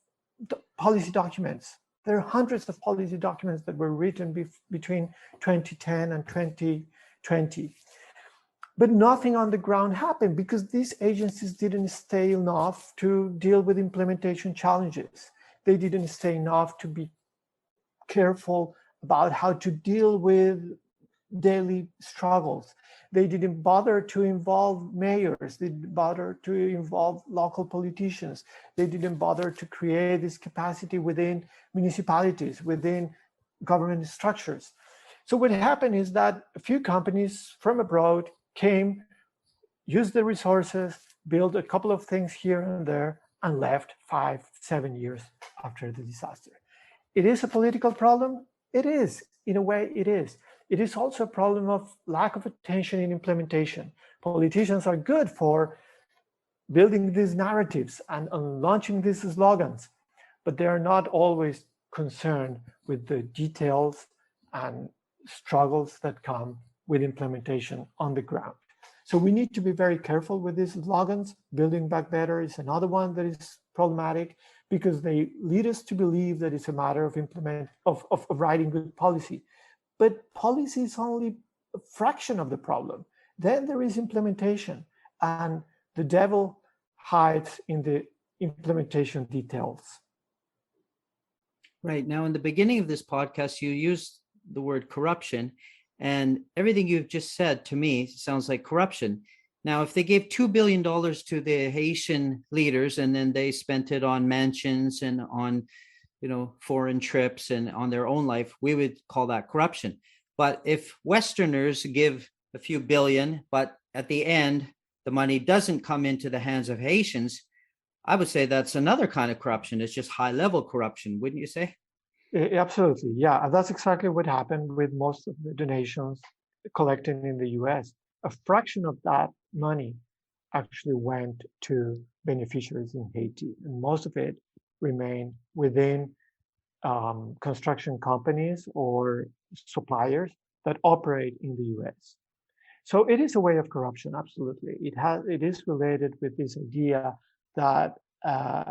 policy documents. There are hundreds of policy documents that were written between 2010 and 2020. But nothing on the ground happened because these agencies didn't stay enough to deal with implementation challenges. They didn't stay enough to be careful about how to deal with daily struggles. They didn't bother to involve mayors. They didn't bother to involve local politicians. They didn't bother to create this capacity within municipalities, within government structures. So what happened is that a few companies from abroad came, used the resources, built a couple of things here and there, and left 5-7 years after the disaster. It is a political problem. It is, in a way, it is. It is also a problem of lack of attention in implementation. Politicians are good for building these narratives and launching these slogans, but they are not always concerned with the details and struggles that come with implementation on the ground. So we need to be very careful with these slogans. Building Back Better is another one that is problematic because they lead us to believe that it's a matter of writing good policy. But policy is only a fraction of the problem. Then there is implementation, and the devil hides in the implementation details.
Right. Now, in the beginning of this podcast, you used the word corruption, and everything you've just said to me sounds like corruption. Now, if they gave $2 billion to the Haitian leaders and then they spent it on mansions and on, foreign trips and on their own life, we would call that corruption. But if Westerners give a few billion, but at the end, the money doesn't come into the hands of Haitians, I would say that's another kind of corruption. It's just high level corruption, wouldn't you say?
Absolutely. Yeah. And that's exactly what happened with most of the donations collected in the US. A fraction of that money actually went to beneficiaries in Haiti, and most of it remained within construction companies or suppliers that operate in the US. So it is a way of corruption, absolutely. It is related with this idea that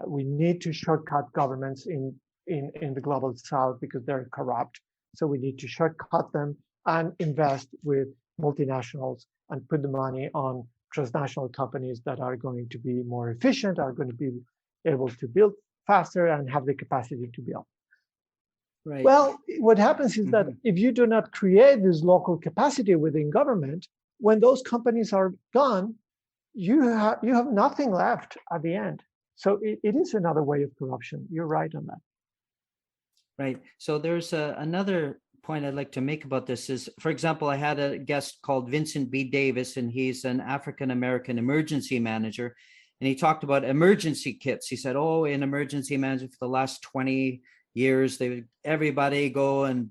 we need to shortcut governments in the global south because they're corrupt. So we need to shortcut them and invest with multinationals and put the money on transnational companies that are going to be more efficient, are going to be able to build faster and have the capacity to build.
Right.
Well, what happens is that if you do not create this local capacity within government, when those companies are gone, you have nothing left at the end. So it is another way of corruption. You're right on that.
Right. So there's another point I'd like to make about this is, for example, I had a guest called Vincent B. Davis, and he's an African-American emergency manager. And he talked about emergency kits. He said, in emergency management for the last 20 years, everybody go and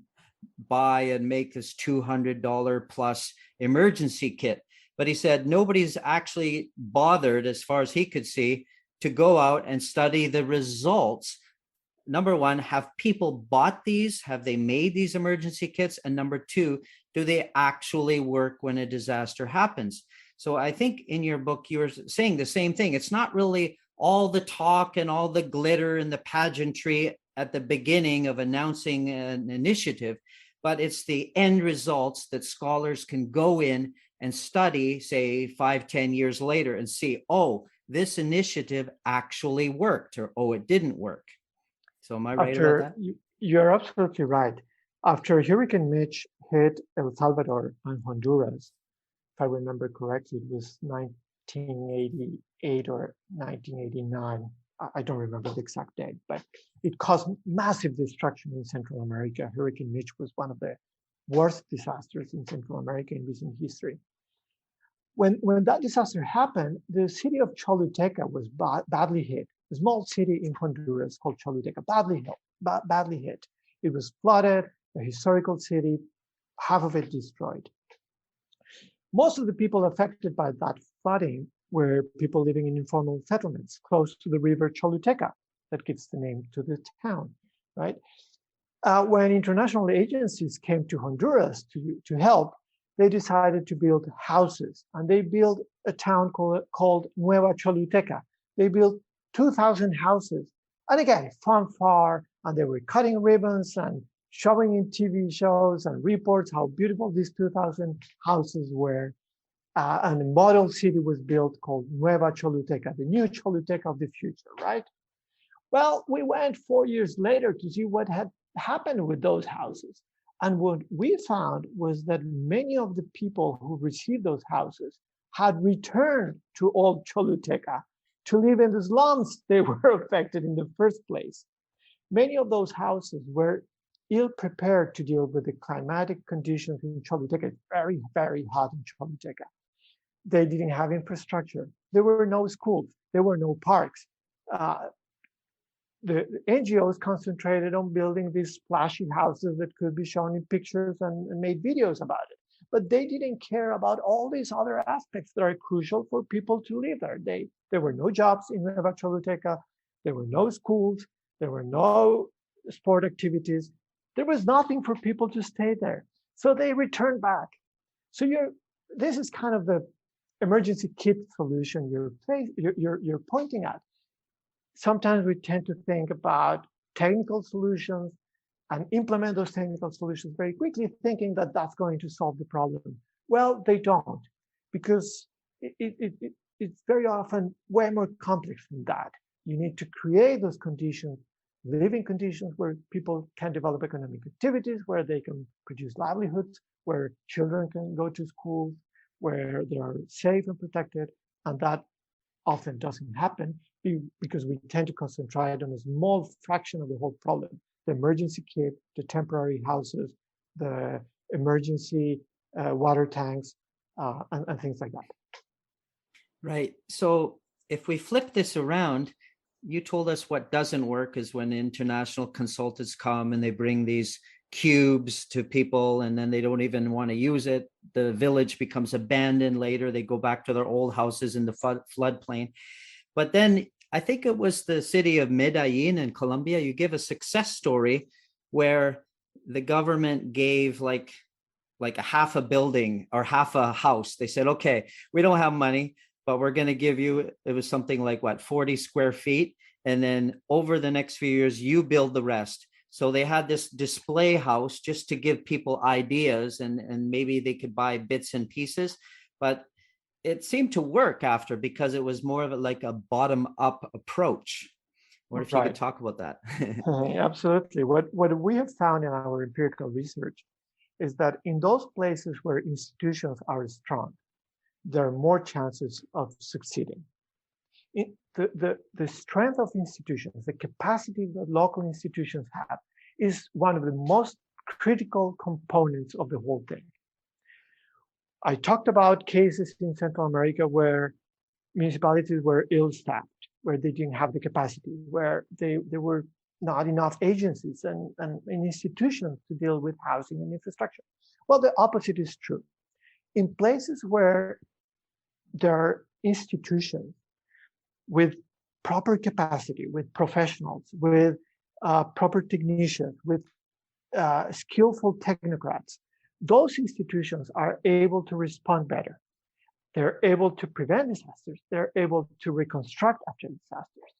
buy and make this $200 plus emergency kit. But he said nobody's actually bothered, as far as he could see, to go out and study the results. Number one, have people bought these? Have they made these emergency kits? And number two, do they actually work when a disaster happens? So I think in your book, you were saying the same thing. It's not really all the talk and all the glitter and the pageantry at the beginning of announcing an initiative, but it's the end results that scholars can go in and study, say 5-10 years later, and see, this initiative actually worked, or it didn't work. So am I right about that?
You're absolutely right. After Hurricane Mitch hit El Salvador and Honduras, if I remember correctly, it was 1988 or 1989. I don't remember the exact date, but it caused massive destruction in Central America. Hurricane Mitch was one of the worst disasters in Central America in recent history. When that disaster happened, the city of Choluteca was badly hit. A small city in Honduras called Choluteca, badly hit. It was flooded, a historical city, half of it destroyed. Most of the people affected by that flooding were people living in informal settlements close to the river Choluteca, that gives the name to the town, right? When international agencies came to Honduras to help, they decided to build houses, and they built a town called Nueva Choluteca. They built 2,000 houses, and again, fanfare, and they were cutting ribbons and showing in TV shows and reports how beautiful these 2,000 houses were. And a model city was built called Nueva Choluteca, the new Choluteca of the future, right? Well, we went 4 years later to see what had happened with those houses. And what we found was that many of the people who received those houses had returned to old Choluteca to live in the slums they were affected in the first place. Many of those houses were ill prepared to deal with the climatic conditions in Choluteca. It's very, very hot in Choluteca. They didn't have infrastructure. There were no schools. There were no parks. The NGOs concentrated on building these flashy houses that could be shown in pictures and made videos about it. But they didn't care about all these other aspects that are crucial for people to live there. There were no jobs in Nueva Choluteca. There were no schools. There were no sport activities. There was nothing for people to stay there. So they returned back. So this is kind of the emergency kit solution you're pointing at. Sometimes we tend to think about technical solutions and implement those technical solutions very quickly, thinking that that's going to solve the problem. Well, they don't, because it's very often way more complex than that. You need to create those conditions, living conditions where people can develop economic activities, where they can produce livelihoods, where children can go to school, where they are safe and protected. And that often doesn't happen because we tend to concentrate on a small fraction of the whole problem. The emergency kit, the temporary houses, the emergency water tanks, and things like that.
Right. So if we flip this around, you told us what doesn't work is when international consultants come and they bring these cubes to people and then they don't even want to use it. The village becomes abandoned later. They go back to their old houses in the floodplain. But then I think it was the city of Medellin in Colombia. You give a success story where the government gave like a half a building or half a house. They said, okay, we don't have money, but we're going to give you, it was something like 40 square feet. And then over the next few years, you build the rest. So they had this display house just to give people ideas and maybe they could buy bits and pieces. But it seemed to work after because it was more of a bottom up approach. What if you could talk about that?
Absolutely. What we have found in our empirical research is that in those places where institutions are strong, there are more chances of succeeding. The strength of institutions, the capacity that local institutions have, is one of the most critical components of the whole thing. I talked about cases in Central America where municipalities were ill-staffed, where they didn't have the capacity, where there were not enough agencies and institutions to deal with housing and infrastructure. Well, the opposite is true. In places where there are institutions with proper capacity, with professionals, with proper technicians, with skillful technocrats, those institutions are able to respond better. They're able to prevent disasters. They're able to reconstruct after disasters.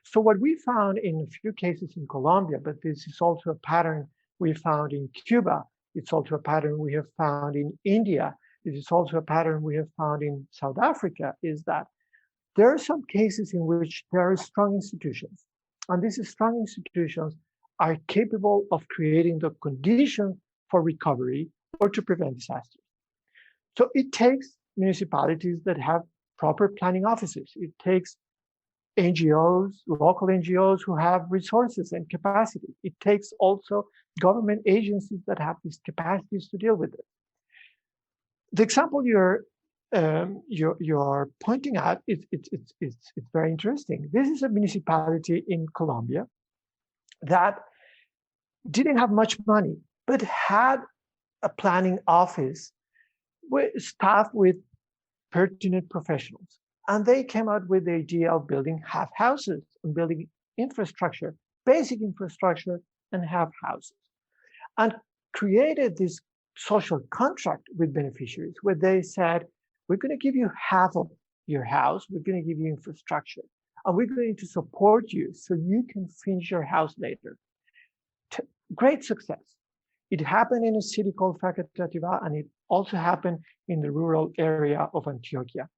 So what we found in a few cases in Colombia, but this is also a pattern we found in Cuba, it's also a pattern we have found in India, this is also a pattern we have found in South Africa, is that there are some cases in which there are strong institutions, and these strong institutions are capable of creating the conditions for recovery or to prevent disasters. So it takes municipalities that have proper planning offices. It takes NGOs, local NGOs who have resources and capacity. It takes also government agencies that have these capacities to deal with it. The example you're pointing out, it's very interesting. This is a municipality in Colombia that didn't have much money, but had a planning office staffed with pertinent professionals. And they came out with the idea of building half houses and building infrastructure, basic infrastructure and half houses, and created this social contract with beneficiaries where they said, we're going to give you half of your house, we're going to give you infrastructure, and we're going to support you so you can finish your house later. Great success. It happened in a city called Facatativá, and it also happened in the rural area of Antioquia.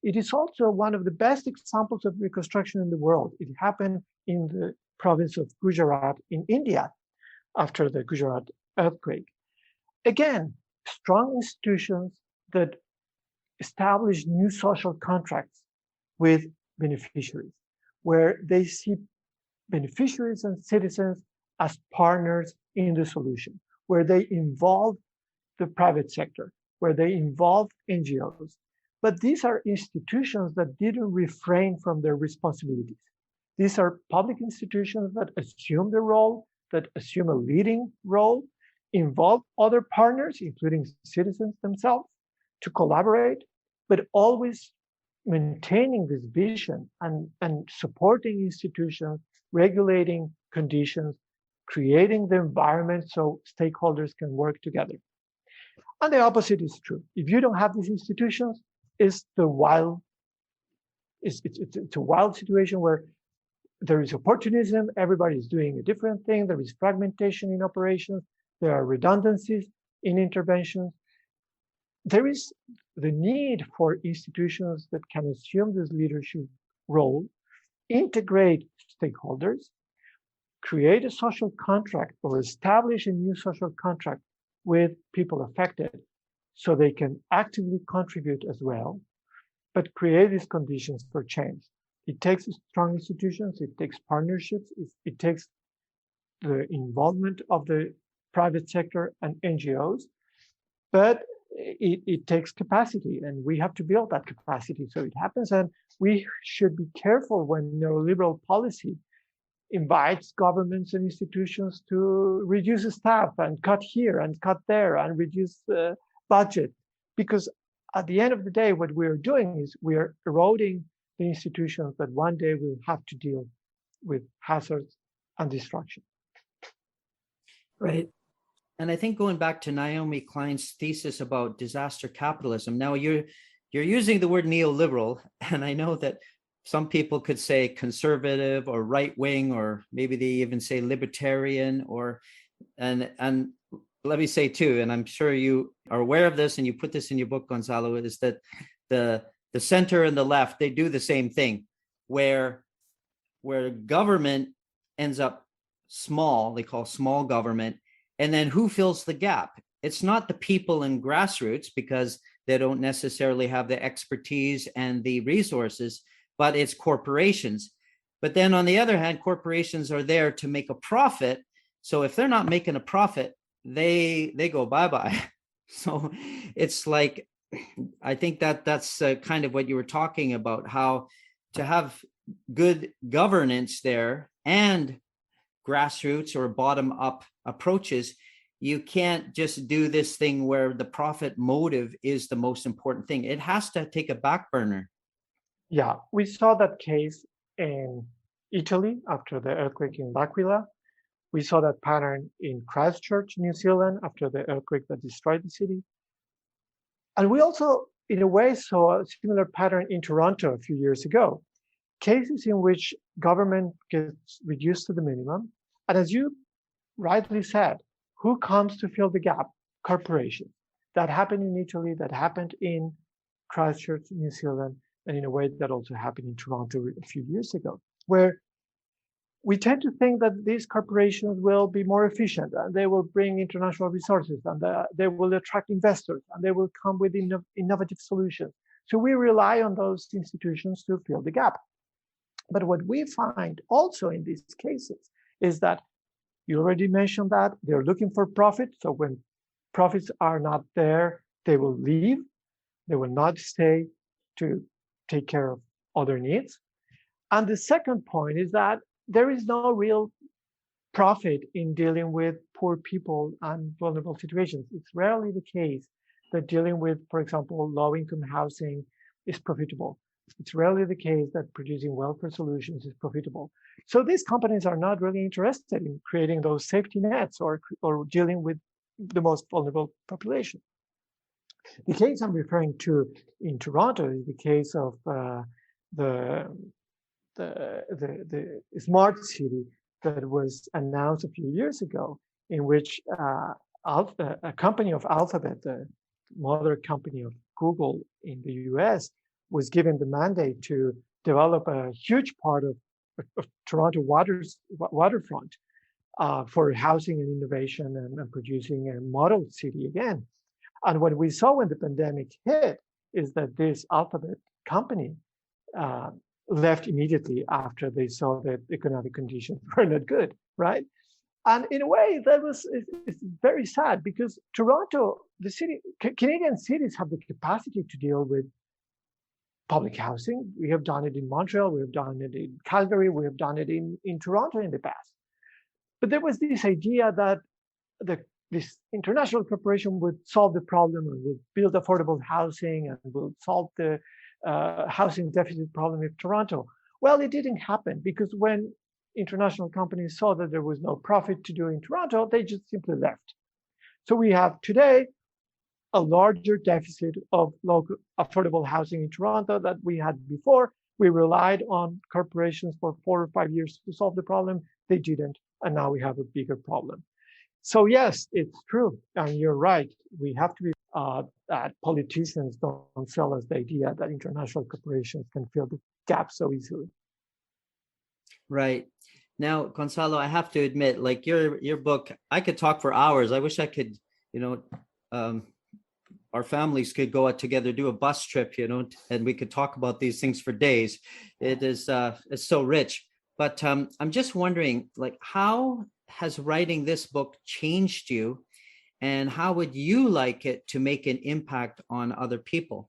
It is also one of the best examples of reconstruction in the world. It happened in the province of Gujarat in India after the Gujarat earthquake. Again, strong institutions that establish new social contracts with beneficiaries, where they see beneficiaries and citizens as partners in the solution, where they involve the private sector, where they involve NGOs. But these are institutions that didn't refrain from their responsibilities. These are public institutions that assume the role, that assume a leading role, involve other partners, including citizens themselves, to collaborate, but always maintaining this vision and supporting institutions, regulating conditions, creating the environment so stakeholders can work together. And the opposite is true. If you don't have these institutions, it's a wild situation where there is opportunism, everybody is doing a different thing, there is fragmentation in operations, there are redundancies in interventions. There is the need for institutions that can assume this leadership role integrate stakeholders, create a social contract or establish a new social contract with people affected so they can actively contribute as well, but create these conditions for change. It takes strong institutions, it takes partnerships, it takes the involvement of the private sector and NGOs, but it takes capacity, and we have to build that capacity so it happens. And we should be careful when neoliberal policy invites governments and institutions to reduce staff and cut here and cut there and reduce the budget, because at the end of the day, what we're doing is we're eroding the institutions that one day will have to deal with hazards and destruction.
Right. And I think going back to Naomi Klein's thesis about disaster capitalism, now you're using the word neoliberal, and I know that some people could say conservative or right wing, or maybe they even say libertarian, and let me say too, and I'm sure you are aware of this and you put this in your book, Gonzalo, is that the center and the left, they do the same thing, where government ends up small, they call small government, and then who fills the gap? It's not the people in grassroots, because they don't necessarily have the expertise and the resources, but it's corporations. But then on the other hand, corporations are there to make a profit. So if they're not making a profit, they go bye-bye. So it's like, I think that's kind of what you were talking about, how to have good governance there and grassroots or bottom-up approaches. You can't just do this thing where the profit motive is the most important thing. It has to take a back burner.
Yeah, we saw that case in Italy after the earthquake in L'Aquila. We saw that pattern in Christchurch, New Zealand, after the earthquake that destroyed the city. And we also, in a way, saw a similar pattern in Toronto a few years ago. Cases in which government gets reduced to the minimum. And as you rightly said, who comes to fill the gap? Corporations. That happened in Italy, that happened in Christchurch, New Zealand, and in a way that also happened in Toronto a few years ago, where we tend to think that these corporations will be more efficient and they will bring international resources and they will attract investors and they will come with innovative solutions. So we rely on those institutions to fill the gap. But what we find also in these cases is that you already mentioned that they're looking for profit. So when profits are not there, they will leave. They will not stay to take care of other needs. And the second point is that there is no real profit in dealing with poor people and vulnerable situations. It's rarely the case that dealing with, for example, low-income housing is profitable. It's rarely the case that producing welfare solutions is profitable. So these companies are not really interested in creating those safety nets or dealing with the most vulnerable population. The case I'm referring to in Toronto is the case of the smart city that was announced a few years ago, in which a company of Alphabet, the mother company of Google in the US, was given the mandate to develop a huge part of Toronto waterfront for housing and innovation and producing a model city again. And what we saw when the pandemic hit is that this Alphabet company left immediately after they saw that economic conditions were not good, right? And in a way, it's very sad, because Toronto, the city, Canadian cities have the capacity to deal with public housing. We have done it in Montreal, we have done it in Calgary, we have done it in Toronto in the past. But there was this idea that this international corporation would solve the problem and would build affordable housing and will solve the housing deficit problem of Toronto. Well, it didn't happen, because when international companies saw that there was no profit to do in Toronto, they just simply left. So we have today a larger deficit of local affordable housing in Toronto that we had before. We relied on corporations for 4 or 5 years to solve the problem. They didn't, and now we have a bigger problem. So yes, it's true, and you're right. We have to be that politicians don't sell us the idea that international corporations can fill the gap so easily.
Right. Now, Gonzalo, I have to admit, like your book, I could talk for hours. I wish I could, you know, um, our families could go out together, do a bus trip, and we could talk about these things for days. It is it's so rich. But I'm just wondering, like, how has writing this book changed you, and how would you like it to make an impact on other people?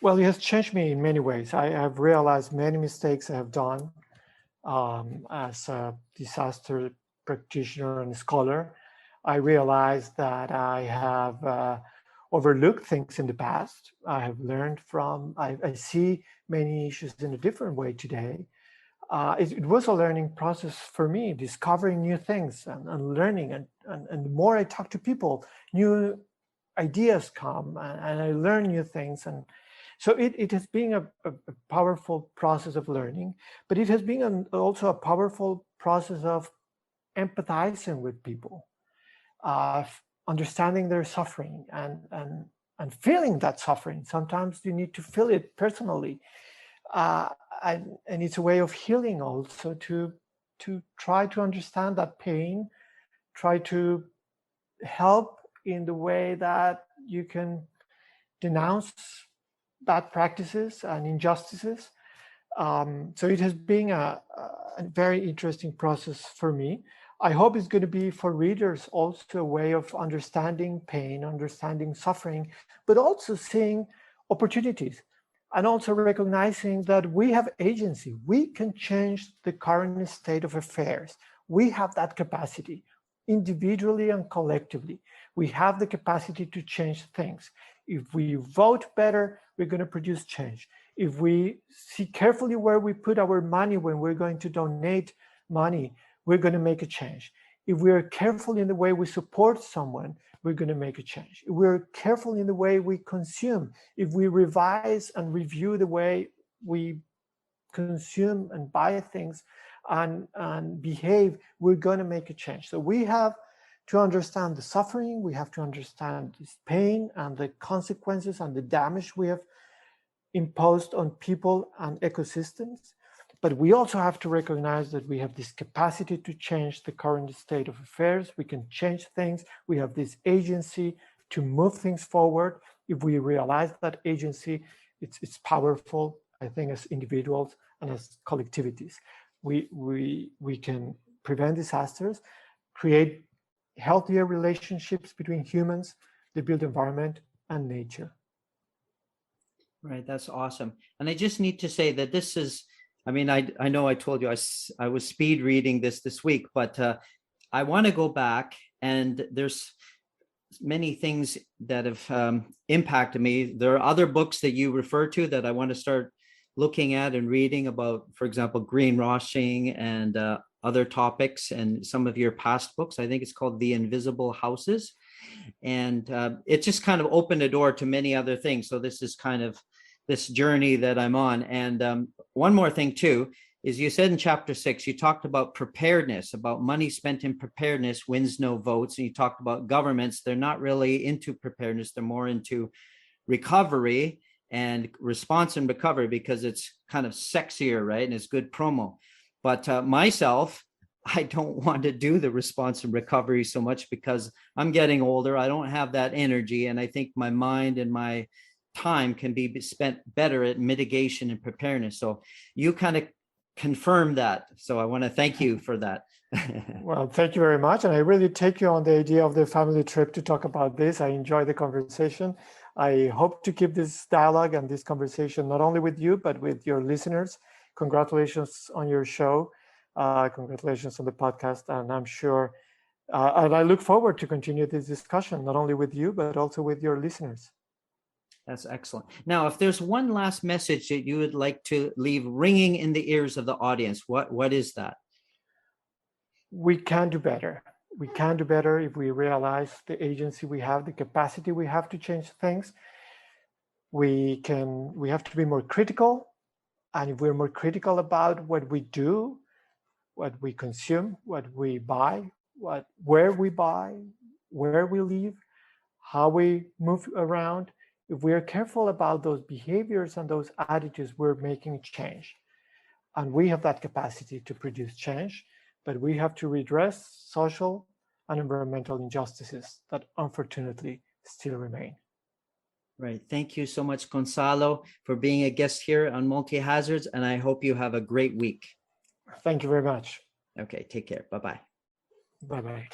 Well, it has changed me in many ways. I have realized many mistakes I have done as a disaster practitioner and scholar. I realized that I have overlooked things in the past. I have learned from, I see many issues in a different way today. It was a learning process for me, discovering new things and learning. And the more I talk to people, new ideas come and I learn new things. And so it has been a powerful process of learning, but it has been also a powerful process of empathizing with people, understanding their suffering and feeling that suffering. Sometimes you need to feel it personally. Uh, and it's a way of healing also to try to understand that pain, try to help in the way that you can denounce bad practices and injustices. So it has been a very interesting process for me. I hope it's going to be for readers also a way of understanding pain, understanding suffering, but also seeing opportunities and also recognizing that we have agency. We can change the current state of affairs. We have that capacity individually and collectively. We have the capacity to change things. If we vote better, we're going to produce change. If we see carefully where we put our money when we're going to donate money, we're going to make a change. If we're careful in the way we support someone, we're going to make a change. If we're careful in the way we consume, if we revise and review the way we consume and buy things and behave, we're going to make a change. So we have to understand the suffering, we have to understand this pain and the consequences and the damage we have imposed on people and ecosystems. But we also have to recognize that we have this capacity to change the current state of affairs. We can change things. We have this agency to move things forward. If we realize that agency, it's powerful, I think, as individuals and as collectivities. We can prevent disasters, create healthier relationships between humans, the built environment, and nature.
Right, that's awesome. And I just need to say that this is, I mean, I know I told you I was speed reading this week, but I want to go back, and there's many things that have impacted me. There are other books that you refer to that I want to start looking at and reading about, for example, greenwashing and other topics, and some of your past books. I think it's called The Invisible Houses. And it just kind of opened a door to many other things. So this is kind of this journey that I'm on. And one more thing too, is you said in chapter 6, you talked about preparedness, about money spent in preparedness wins no votes. And you talked about governments, they're not really into preparedness, they're more into recovery and response and recovery because it's kind of sexier, right? And it's good promo. But myself, I don't want to do the response and recovery so much because I'm getting older. I don't have that energy. And I think my mind and my time can be spent better at mitigation and preparedness. So you kind of confirm that. So I want to thank you for that.
Well, thank you very much. And I really take you on the idea of the family trip to talk about this. I enjoy the conversation. I hope to keep this dialogue and this conversation not only with you, but with your listeners. Congratulations on your show. Congratulations on the podcast. And I'm sure, and I look forward to continue this discussion, not only with you, but also with your listeners.
That's excellent. Now, if there's one last message that you would like to leave ringing in the ears of the audience, what is that?
We can do better. We can do better if we realize the agency we have, the capacity we have to change things. We have to be more critical. And if we're more critical about what we do, what we consume, what we buy, where we buy, where we live, how we move around, if we are careful about those behaviors and those attitudes, we're making change. and we have that capacity to produce change, but we have to redress social and environmental injustices that unfortunately still remain.
Right. Thank you so much, Gonzalo, for being a guest here on Multi-Hazards, and I hope you have a great week.
Thank you very much.
Okay, take care. Bye-bye.
Bye-bye.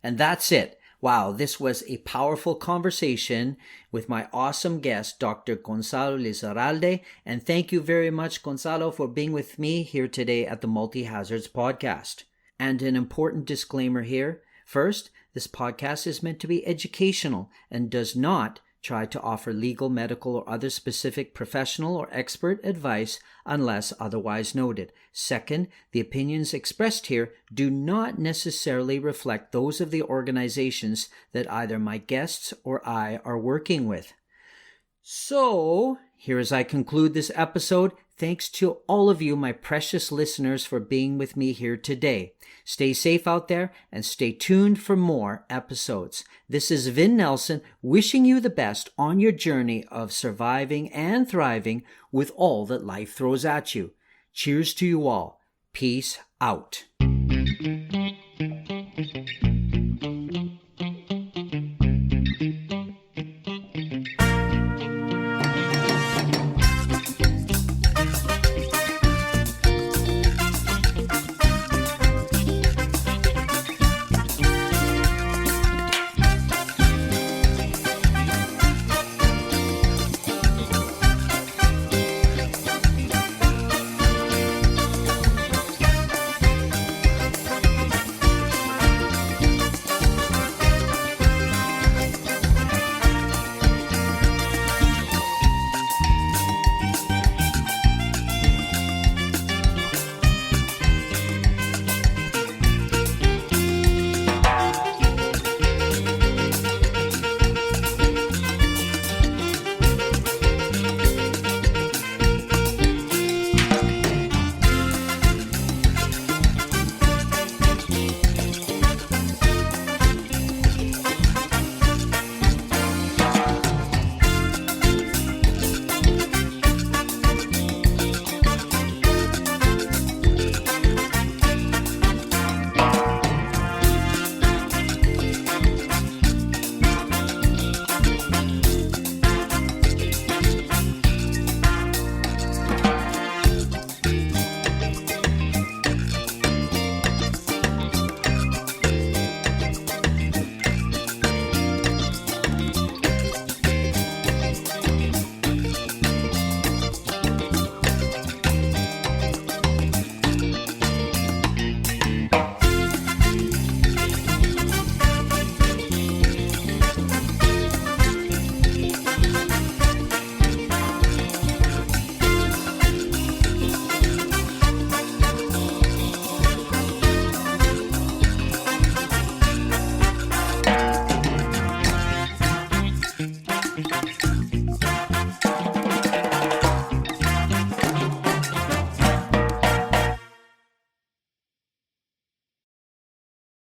And that's it. Wow, this was a powerful conversation with my awesome guest, Dr. Gonzalo Lizarralde. And thank you very much, Gonzalo, for being with me here today at the Multi-Hazards podcast. And an important disclaimer here. First, this podcast is meant to be educational and does not try to offer legal, medical, or other specific professional or expert advice unless otherwise noted. Second, the opinions expressed here do not necessarily reflect those of the organizations that either my guests or I are working with. So, here as I conclude this episode, thanks to all of you, my precious listeners, for being with me here today. Stay safe out there and stay tuned for more episodes. This is Vin Nelson wishing you the best on your journey of surviving and thriving with all that life throws at you. Cheers to you all. Peace out.